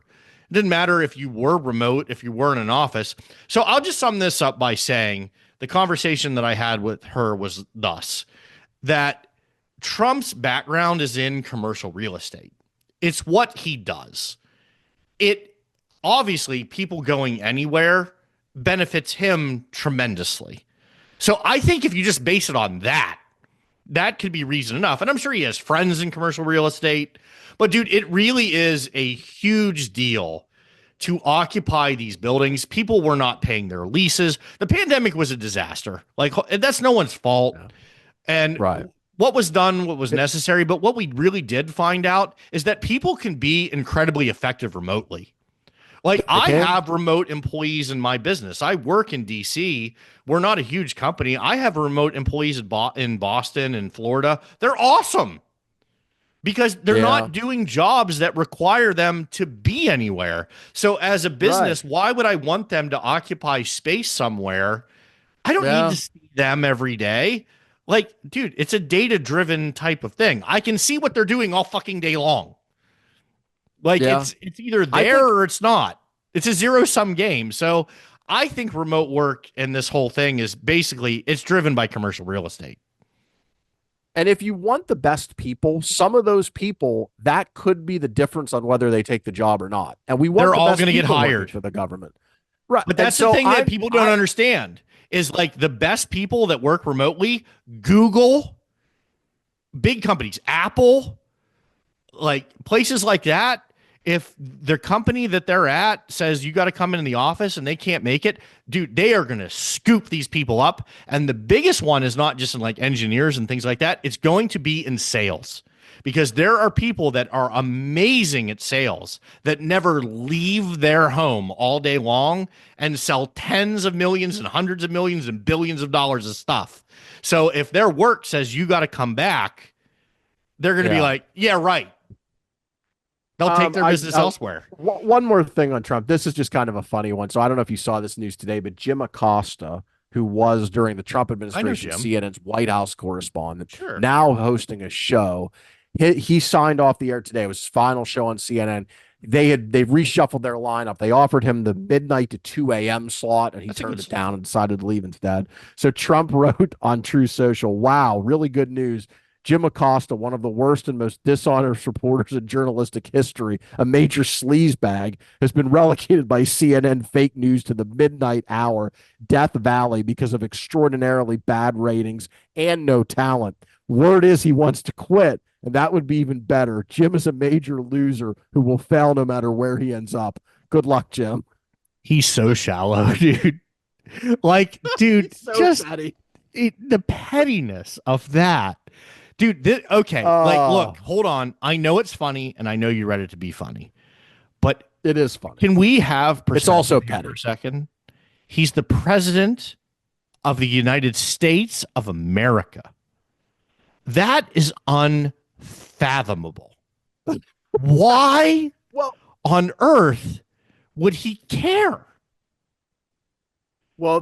It didn't matter if you were remote, if you were in an office. So I'll just sum this up by saying the conversation that I had with her was thus that Trump's background is in commercial real estate. It's what he does. It obviously people going anywhere benefits him tremendously. So I think if you just base it on that, that could be reason enough. And I'm sure he has friends in commercial real estate. But dude, it really is a huge deal to occupy these buildings. People were not paying their leases. The pandemic was a disaster. Like, that's no one's fault. Yeah. And Right. what was done, what was necessary. But what we really did find out is that people can be incredibly effective remotely. Like, I Okay. have remote employees in my business. I work in DC. We're not a huge company. I have remote employees in Boston and Florida. They're awesome because they're Yeah. not doing jobs that require them to be anywhere. So as a business, Right. why would I want them to occupy space somewhere? I don't need Yeah. to see them every day. Like, dude, it's a data-driven type of thing. I can see what they're doing all fucking day long. Like, Yeah. it's either I there think, or it's not. It's a zero-sum game. So I think remote work and this whole thing is basically it's driven by commercial real estate. and if you want the best people, some of those people, that could be the difference on whether they take the job or not. And we want They're the all best going to get people working hired. for the government. Right. But And that's the so thing that people don't I, understand is like the best people that work remotely, Google, big companies, Apple, like places like that, if their company that they're at says you got to come in the office and they can't make it, dude, they are going to scoop these people up. And the biggest one is not just in like engineers and things like that. It's going to be in sales because there are people that are amazing at sales that never leave their home all day long and sell tens of millions and hundreds of millions and billions of dollars of stuff. So if their work says you got to come back, they're going to be yeah. like, yeah, right. They'll take their business elsewhere. One more thing on Trump. This is just kind of a funny one. So I don't know if you saw this news today, but Jim Acosta, who was during the Trump administration Jim. CNN's White House correspondent, Sure. now hosting a show. He signed off the air today. It was his final show on CNN. They reshuffled their lineup. They offered him the midnight to 2 a.m. slot, and he turned it down and decided to leave instead. So Trump wrote on True Social, "Wow, really good news. Jim Acosta, one of the worst and most dishonest reporters in journalistic history, a major sleazebag, has been relegated by CNN fake news to the midnight hour, Death Valley, because of extraordinarily bad ratings and no talent. Word is he wants to quit, and that would be even better. Jim is a major loser who will fail no matter where he ends up. Good luck, Jim." He's so shallow, dude. Like, dude, so just petty. the pettiness of that. Dude, okay. Like, look, hold on. I know it's funny, and I know you read it to be funny, but it is funny. Can we have it's also petty for a second? He's the president of the United States of America. That is unfathomable. Why on earth would he care? Well,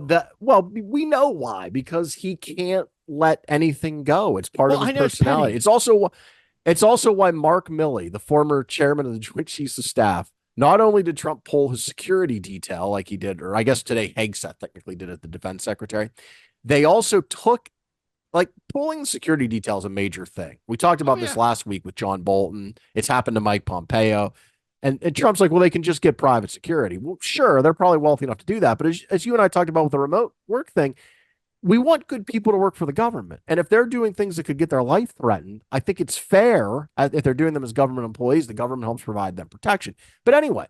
we know why, because he can't let anything go. It's part of his personality. It's also why Mark Milley, the former chairman of the Joint Chiefs of Staff, not only did Trump pull his security detail like he did, or I guess today Hegseth technically did it, the defense secretary, they also took, like, pulling the security detail is a major thing. We talked about this last week with John Bolton. It's happened to Mike Pompeo. And Trump's like, well, they can just get private security. Well, sure, they're probably wealthy enough to do that. But as you and I talked about with the remote work thing, we want good people to work for the government. And if they're doing things that could get their life threatened, I think it's fair. If they're doing them as government employees, the government helps provide them protection. But anyway,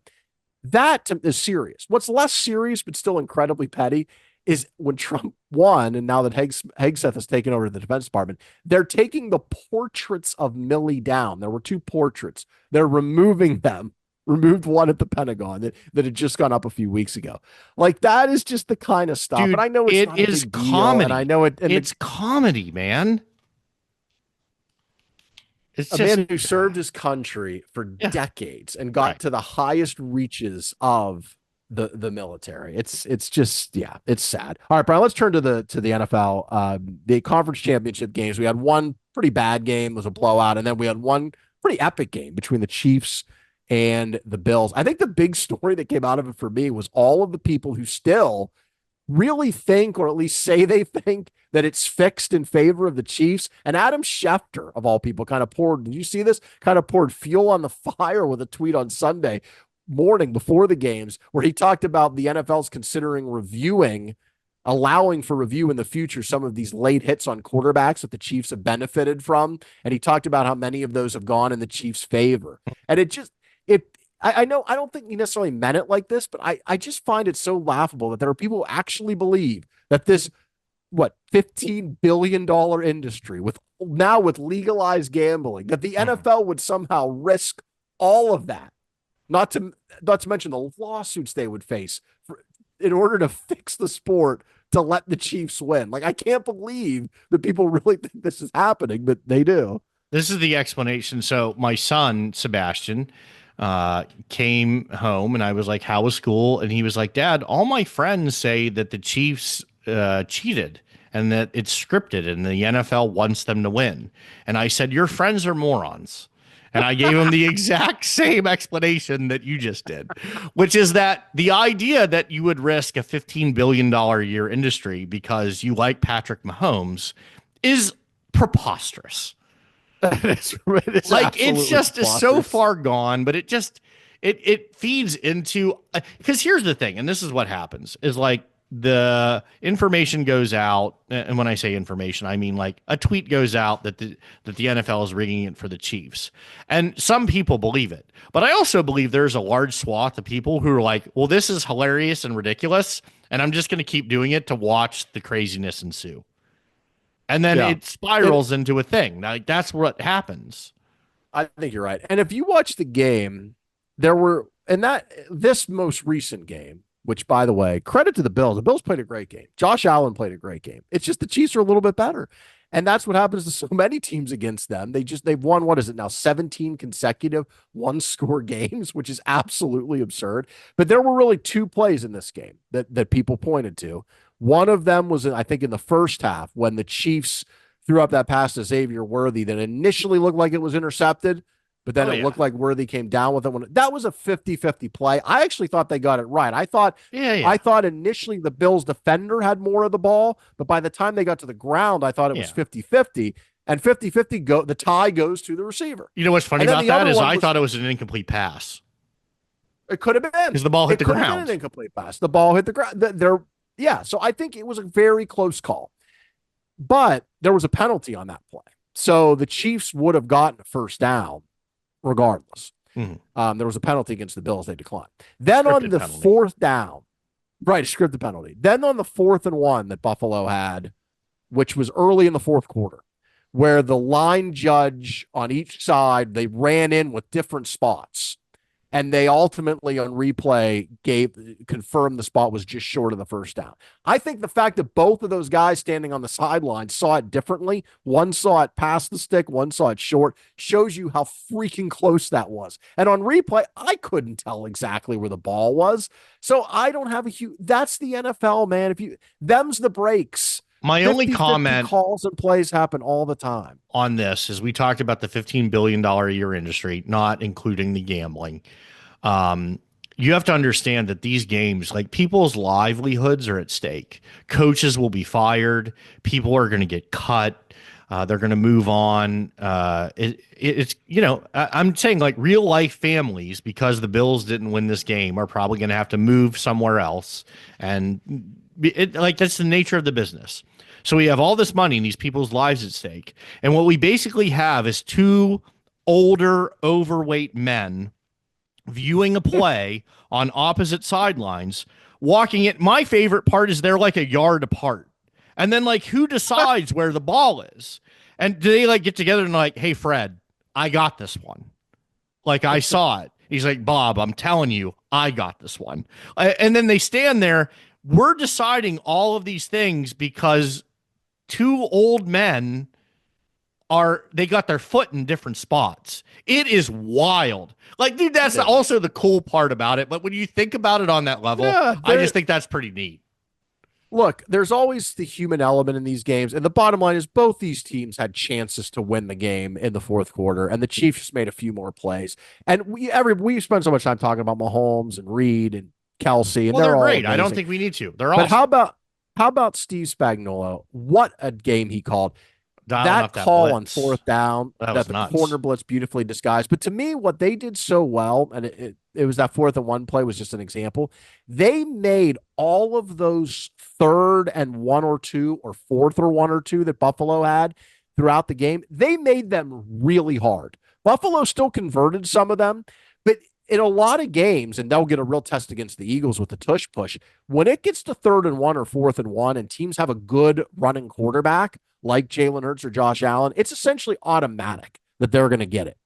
that is serious. What's less serious, but still incredibly petty, is when Trump won, and now that Hegseth has taken over the Defense Department, they're taking the portraits of Milley down. There were two portraits. They're removing them. Removed one at the Pentagon that had just gone up a few weeks ago. Like that is just the kind of stuff. Dude, And I know it's it not a is big deal, and I comedy. know it. And It's comedy, man. It's a just, man who served his country for yeah, decades and got right. to the highest reaches of the military. It's just it's sad. All right, Brian, let's turn to the NFL. The conference championship games. We had one pretty bad game, it was a blowout, and then we had one pretty epic game between the Chiefs and the Bills. I think the big story that came out of it for me was all of the people who still really think, or at least say they think, that it's fixed in favor of the Chiefs. And Adam Schefter, of all people, kind of poured, did you see this? Kind of poured fuel on the fire with a tweet on Sunday morning before the games where he talked about the NFL's considering allowing for review in the future some of these late hits on quarterbacks that the Chiefs have benefited from. And he talked about how many of those have gone in the Chiefs' favor. And I know I don't think he necessarily meant it like this, but I just find it so laughable that there are people who actually believe that this $15 billion industry with legalized gambling, that the NFL would somehow risk all of that, not to mention the lawsuits they would face in order to fix the sport to let the Chiefs win. Like I can't believe that people really think this is happening, but they do. This is the explanation. So my son, Sebastian, came home and I was like, how was school? And he was like, Dad, all my friends say that the Chiefs cheated and that it's scripted and the NFL wants them to win. And I said, your friends are morons. And I gave him the exact same explanation that you just did, which is that the idea that you would risk a $15 billion a year industry because you like Patrick Mahomes is preposterous. It's like it's just so far gone, but it feeds into, because here's the thing, and this is what happens is like the information goes out, and when I say information, I mean like a tweet goes out that the NFL is rigging it for the Chiefs, and some people believe it, but I also believe there's a large swath of people who are like, well, this is hilarious and ridiculous, and I'm just going to keep doing it to watch the craziness ensue. And then it spirals into a thing. Like that's what happens. I think you're right. And if you watch the game, this most recent game, which by the way, credit to the Bills. The Bills played a great game. Josh Allen played a great game. It's just the Chiefs are a little bit better. And that's what happens to so many teams against them. They've won, what is it now, 17 consecutive one-score games, which is absolutely absurd. But there were really two plays in this game that people pointed to. One of them was, I think, in the first half when the Chiefs threw up that pass to Xavier Worthy that initially looked like it was intercepted, but then it looked like Worthy came down with it. That was a 50-50 play. I actually thought they got it right. I thought initially the Bills defender had more of the ball, but by the time they got to the ground, I thought it was 50-50. And 50-50, the tie goes to the receiver. You know what's funny about that is I thought it was an incomplete pass. It could have been. Because the ball hit the ground. It could have been an incomplete pass. The ball hit the ground. So I think it was a very close call. But there was a penalty on that play. So the Chiefs would have gotten a first down regardless. Mm-hmm. There was a penalty against the Bills. They declined. Then on the fourth down, right, scripted penalty. Then on the 4th and 1 that Buffalo had, which was early in the fourth quarter, where the line judge on each side, they ran in with different spots. And they ultimately on replay confirmed the spot was just short of the first down. I think the fact that both of those guys standing on the sideline saw it differently, one saw it past the stick, one saw it short, shows you how freaking close that was. And on replay, I couldn't tell exactly where the ball was. So I don't have that's the NFL, man. Them's the breaks. My only comment, calls and plays happen all the time on this is we talked about the $15 billion a year industry, not including the gambling. You have to understand that these games, like people's livelihoods are at stake. Coaches will be fired. People are going to get cut. They're going to move on. It's, I'm saying like real life families, because the Bills didn't win this game, are probably going to have to move somewhere else. And that's the nature of the business. So we have all this money and these people's lives at stake. And what we basically have is two older, overweight men viewing a play on opposite sidelines walking it. My favorite part is they're like a yard apart. And then like who decides where the ball is? And do they like get together and like, hey, Fred, I got this one. Like I saw it. He's like, Bob, I'm telling you, I got this one. And then they stand there. We're deciding all of these things because two old men they got their foot in different spots. It is wild. Like, dude, that's also the cool part about it. But when you think about it on that level, I just think that's pretty neat. Look, there's always the human element in these games. And the bottom line is both these teams had chances to win the game in the fourth quarter, and the Chiefs just made a few more plays. And we spend so much time talking about Mahomes and Reed and Kelsey, and they're all great. amazing. I don't think we need to. They're awesome. But how about Steve Spagnuolo? What a game he called. That call on fourth down, that the corner blitz beautifully disguised. But to me, what they did so well, and it was that 4th and 1 play was just an example. They made all of those 3rd and 1 or 2 or 4th or 1 or 2 that Buffalo had throughout the game. They made them really hard. Buffalo still converted some of them, but in a lot of games, and they'll get a real test against the Eagles with the tush push, when it gets to 3rd and 1 or 4th and 1 and teams have a good running quarterback like Jalen Hurts or Josh Allen, it's essentially automatic that they're going to get it.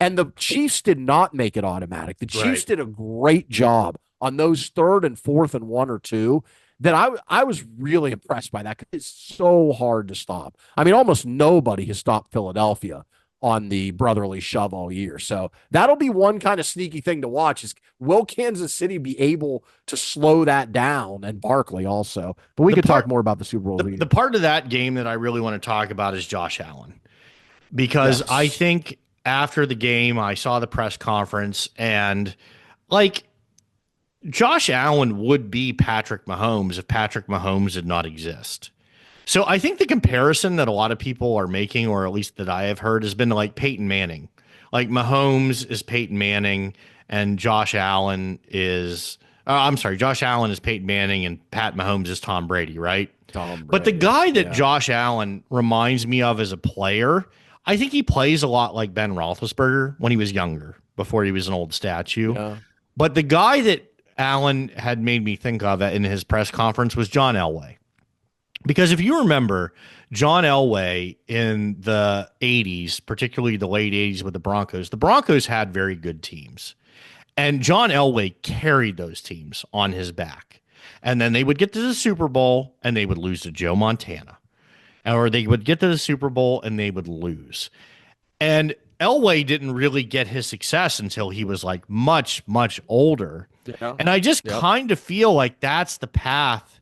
And the Chiefs did not make it automatic. The Chiefs did a great job on those 3rd and 4th and 1 or 2 that I was really impressed by that, because it's so hard to stop. I mean, almost nobody has stopped Philadelphia on the brotherly shove all year. So that'll be one kind of sneaky thing to watch is, will Kansas City be able to slow that down, and Barkley also. But we could talk more about the Super Bowl. The part of that game that I really want to talk about is Josh Allen, because I think after the game, I saw the press conference, and like Josh Allen would be Patrick Mahomes if Patrick Mahomes did not exist. So I think the comparison that a lot of people are making, or at least that I have heard, has been like Peyton Manning. Like Mahomes is Peyton Manning and Josh Allen is Josh Allen is Peyton Manning and Pat Mahomes is Tom Brady, right? But the guy that Josh Allen reminds me of as a player, I think he plays a lot like Ben Roethlisberger when he was younger, before he was an old statue. Yeah. But the guy that Allen had made me think of in his press conference was John Elway. Because if you remember, John Elway in the 80s, particularly the late 80s with the Broncos had very good teams. And John Elway carried those teams on his back. And then they would get to the Super Bowl and they would lose to Joe Montana. Or they would get to the Super Bowl and they would lose. And Elway didn't really get his success until he was like much, much older. Yeah. And I just kind of feel like that's the path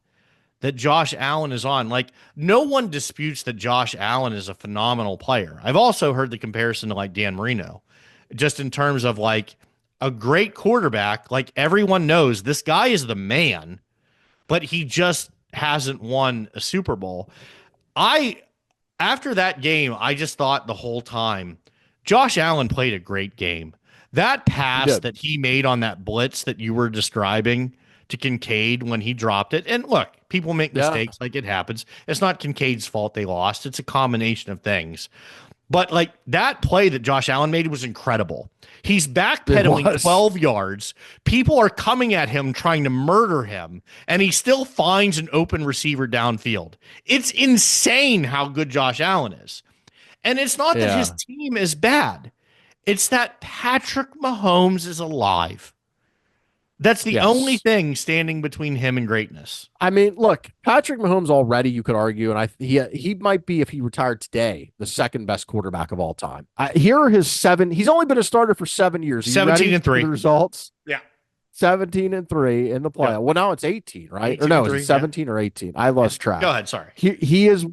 that Josh Allen is on. Like, no one disputes that Josh Allen is a phenomenal player. I've also heard the comparison to like Dan Marino, just in terms of like a great quarterback. Like, everyone knows this guy is the man, but he just hasn't won a Super Bowl. After that game, I just thought the whole time, Josh Allen played a great game. That pass that he made on that blitz that you were describing to Kincaid when he dropped it. And look, people make mistakes, like it happens. It's not Kincaid's fault they lost. It's a combination of things. But like that play that Josh Allen made was incredible. He's backpedaling 12 yards. People are coming at him trying to murder him, and he still finds an open receiver downfield. It's insane how good Josh Allen is. And it's not that his team is bad. It's that Patrick Mahomes is alive. That's the only thing standing between him and greatness. I mean, look, Patrick Mahomes already, you could argue, and he might be, if he retired today, the second best quarterback of all time. Here are his he's only been a starter for 7 years. 17-3. The results? Yeah. 17-3 in the playoff. Yeah. Well, now it's 18, right? Or no, is it 17 or 18? I lost track. Go ahead, sorry. He is,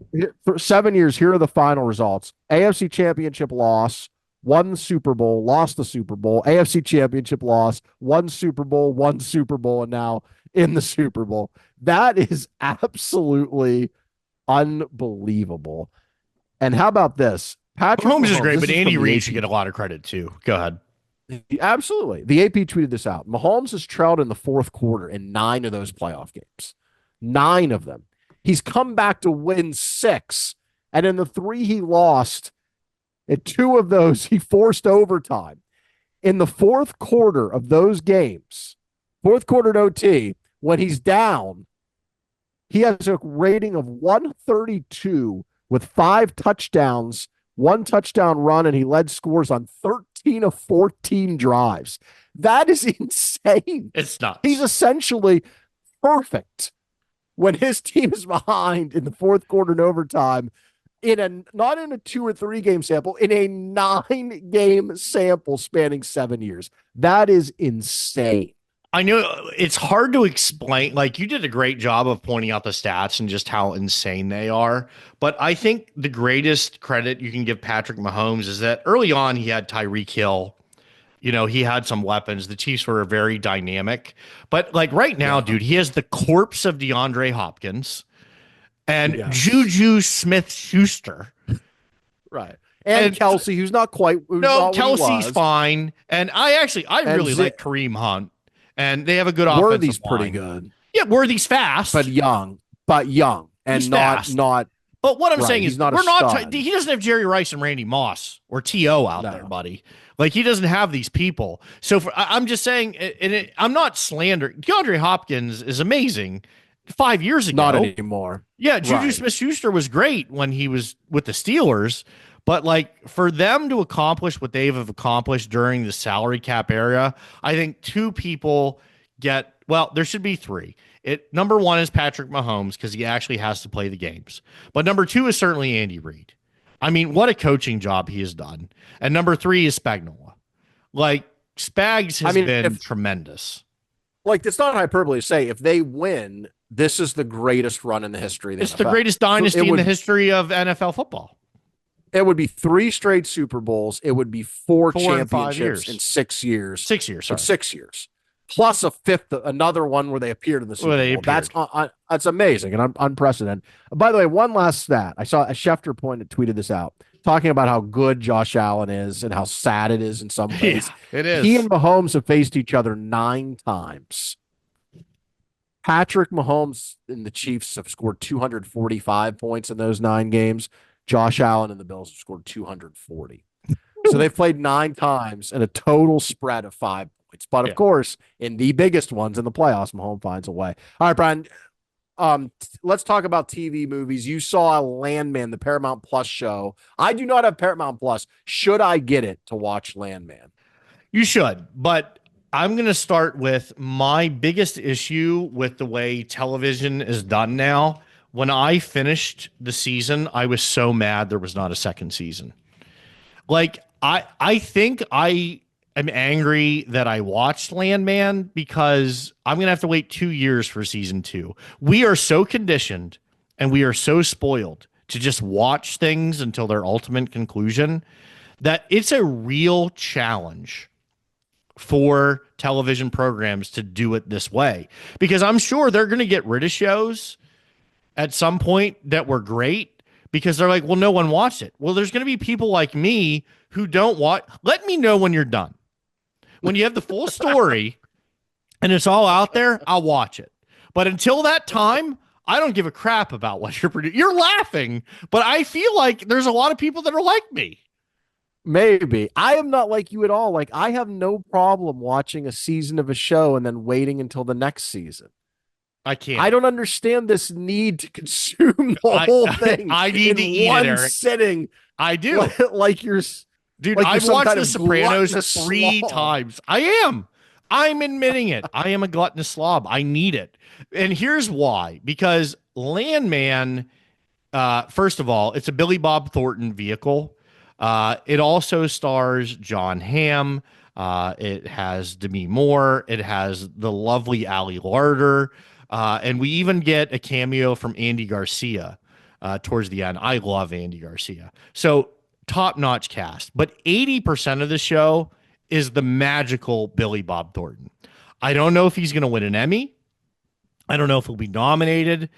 for 7 years, here are the final results. AFC Championship loss, won the Super Bowl, lost the Super Bowl, AFC Championship loss, won Super Bowl, and now in the Super Bowl. That is absolutely unbelievable. And how about this? Patrick Mahomes is great, but Andy Reid should get a lot of credit too. Go ahead. Absolutely. The AP tweeted this out. Mahomes has trailed in the fourth quarter in 9 of those playoff games. 9 of them. He's come back to win 6. And in the 3 he lost, in 2 of those, he forced overtime. In the fourth quarter of those games, fourth quarter OT, When he's down, he has a rating of 132 with 5 touchdowns, 1 touchdown run, and he led scores on 13 of 14 drives. That is insane. It's nuts. He's essentially perfect when his team is behind in the fourth quarter and overtime, not in a 2 or 3 game sample, in a 9-game sample spanning 7 years. That is insane. I know it's hard to explain. Like, you did a great job of pointing out the stats and just how insane they are. But I think the greatest credit you can give Patrick Mahomes is that early on he had Tyreek Hill. You know, he had some weapons. The Chiefs were very dynamic. But like right now, dude, he has the corpse of DeAndre Hopkins and Juju Smith-Schuster. Right. And Kelsey, who's not quite. Kelsey's fine. And I really like Kareem Hunt. And they have a good offensive line. Worthy's pretty good. Yeah, Worthy's fast. But young. And he's not fast. not But what I'm saying is, not he doesn't have Jerry Rice and Randy Moss or T.O. out there, buddy. Like, he doesn't have these people. So I'm just saying, I'm not slandering. DeAndre Hopkins is amazing 5 years ago. Not anymore. Yeah, Juju Smith-Schuster was great when he was with the Steelers. But, like, for them to accomplish what they have accomplished during the salary cap era, I think 2 people there should be 3. Number 1 is Patrick Mahomes because he actually has to play the games. But number 2 is certainly Andy Reid. I mean, what a coaching job he has done. And number 3 is Spagnuolo. Like, Spags has been tremendous. Like, it's not hyperbole to say if they win, this is the greatest run in the history of the NFL. It's the greatest dynasty in the history of NFL football. It would be 3 straight Super Bowls. It would be 4 championships in 6 years. 6 years. Sorry. 6 years. Plus a fifth, another one where they appeared in the Super Bowl. That's amazing and unprecedented. By the way, one last stat. I saw a Schefter tweeted this out, talking about how good Josh Allen is and how sad it is in some ways. Yeah, it is. He and Mahomes have faced each other 9 times. Patrick Mahomes and the Chiefs have scored 245 points in those 9 games. Josh Allen and the Bills have scored 240. So they've played 9 times and a total spread of 5 points. But of course, in the biggest ones in the playoffs, Mahomes finds a way. All right, Brian, let's talk about TV movies. You saw Landman, the Paramount Plus show. I do not have Paramount Plus. Should I get it to watch Landman? You should, but I'm going to start with my biggest issue with the way television is done now. When I finished the season, I was so mad there was not a second season. Like, I think I am angry that I watched Landman because I'm going to have to wait 2 years for season 2. We are so conditioned and we are so spoiled to just watch things until their ultimate conclusion that it's a real challenge for television programs to do it this way. Because I'm sure they're going to get rid of shows at some point that were great because they're like, well, no one watched it. Well, there's going to be people like me who don't watch. Let me know when you're done. When you have the full story and it's all out there, I'll watch it. But until that time, I don't give a crap about what you're producing. You're laughing, but I feel like there's a lot of people that are like me. Maybe. I am not like you at all. Like, I have no problem watching a season of a show and then waiting until the next season. I can't. I don't understand this need to consume the whole thing. I need to eat one it, Eric. Sitting. I do. Like you're, dude. like I've you're watched The Sopranos 3 slob. times. I am. I'm admitting it. I am a gluttonous slob. I need it, and here's why. Because Landman, first of all, it's a Billy Bob Thornton vehicle. It also stars John Hamm. It has Demi Moore. It has the lovely Ali Larder. And we even get a cameo from Andy Garcia towards the end. I love Andy Garcia. So top-notch cast. But 80% of the show is the magical Billy Bob Thornton. I don't know if he's going to win an Emmy. I don't know if he'll be nominated.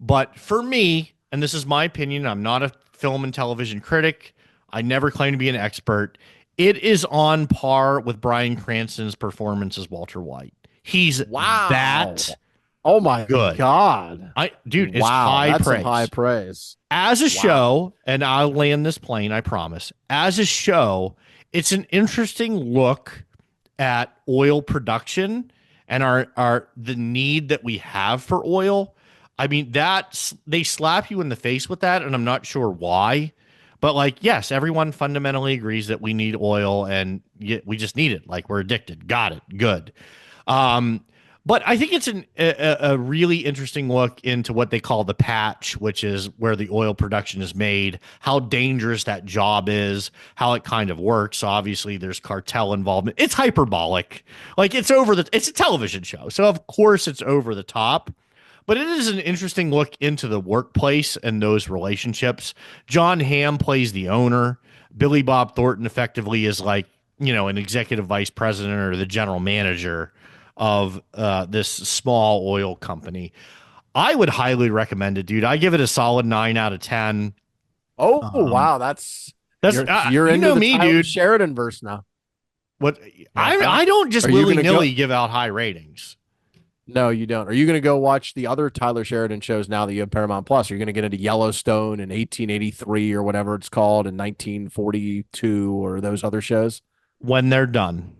But for me, and this is my opinion, I'm not a film and television critic. I never claim to be an expert. It is on par with Bryan Cranston's performance as Walter White. He's that oh my good. God. It's high that's praise. Some high praise. As a show, and I'll land this plane, I promise. As a show, it's an interesting look at oil production and our the need that we have for oil. I mean, that's they slap you in the face with that, and I'm not sure why. But like, yes, everyone fundamentally agrees that we need oil, and we just need it. Like we're addicted. Got it. Good. Um, but I think it's a really interesting look into what they call the patch, which is where the oil production is made, how dangerous that job is, how it kind of works. Obviously, there's cartel involvement. It's hyperbolic. Like it's a television show. So of course it's over the top. But it is an interesting look into the workplace and those relationships. John Hamm plays the owner. Billy Bob Thornton effectively is like, an executive vice president or the general manager of this small oil company. I would highly recommend it, dude. I give it a solid 9 out of 10. Oh Um, wow, that's you're you into know the me, Tyler dude. Sheridan verse now. What Uh-huh. I don't just Are you willy gonna go? nilly give out high ratings. No, you don't. Are you gonna go watch the other Tyler Sheridan shows now that you have Paramount Plus? Are you gonna get into Yellowstone in 1883 or whatever it's called in 1942 or those other shows When they're done,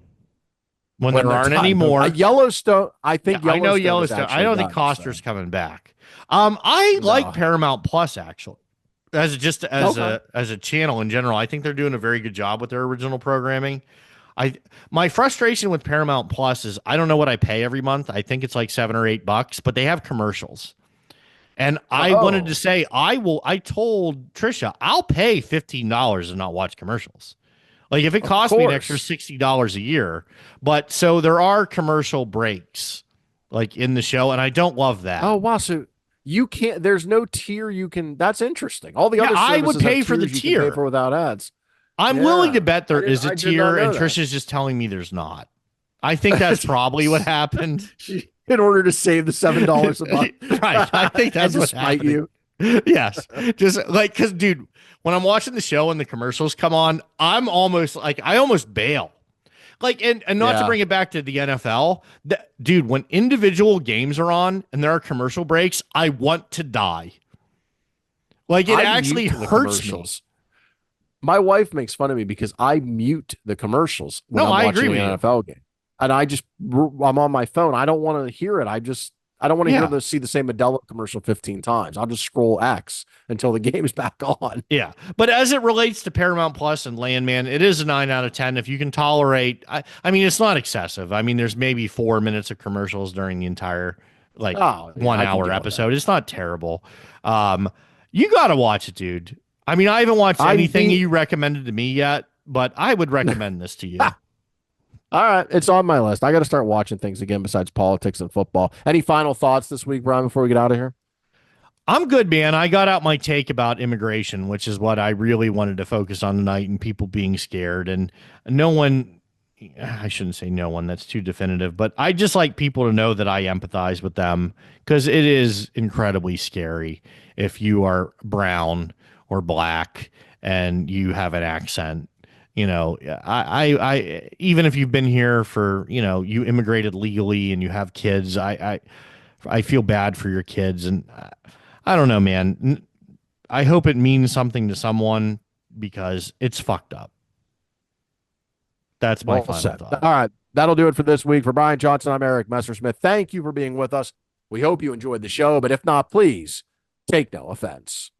when when there they're aren't any done? more. Yellowstone. I Yeah, think I know Yellowstone is Yellowstone. I actually don't think done. So Coster's coming back. I like no. Paramount Plus actually, as Okay. a channel in general. I think they're doing a very good job with their original programming. I My frustration with Paramount Plus is I don't know what I pay every month. I think it's like $7 or $8, but they have commercials. And I wanted to Oh, say I told Trisha I'll pay $15 and not watch commercials. Like if it of costs me an extra course. $60 a year, but so there are commercial breaks like in the show, and I don't love Oh, that. wow. So you can't, there's no tier you can, that's interesting. All the Yeah, other I would services have pay for the tiers you can pay tier. for without ads. I'm willing to Yeah. bet there is a I did not tier, and know that. Trisha's just telling me there's not. I think that's probably what happened. In order to save the $7 a month Right. I think and that's to what's spite happening. you. Yes. Just like, because, dude, when I'm watching the show and the commercials come on, I'm almost like, I almost bail. Like, and not to Yeah. bring it back to the NFL, dude, when individual games are on and there are commercial breaks, I want to die. Like, it I actually mute the hurts me. commercials. My wife makes fun of me because I mute the commercials when No, I'm I agree watching with an you. NFL game. And I'm on my phone. I don't want to hear it. I don't want to Yeah. see the same Modelo commercial 15 times. I'll just scroll X until the game's back on. Yeah. But as it relates to Paramount Plus and Landman, it is a 9 out of 10. If you can tolerate, I mean, it's not excessive. I mean, there's maybe 4 minutes of commercials during the entire like Oh, yeah, one I can hour deal with that. episode. It's not terrible. Um, you got to watch it, dude. I mean, I haven't watched I'm anything being you recommended to me yet, but I would recommend this to you. All right, it's on my list. I got to start watching things again besides politics and football. Any final thoughts this week, Brian, before we get out of here? I'm good, man. I got out my take about immigration, which is what I really wanted to focus on tonight, and people being scared. And no one, I shouldn't say no one, that's too definitive, but I just like people to know that I empathize with them because it is incredibly scary if you are brown or black and you have an accent. Even if you've been here for, you immigrated legally and you have kids, I feel bad for your kids. And I don't know, man. I hope it means something to someone because it's fucked up. That's my Well final said. thought. All right, that'll do it for this week. For Brian Johnson, I'm Eric Messersmith. Thank you for being with us. We hope you enjoyed the show, but if not, please take no offense.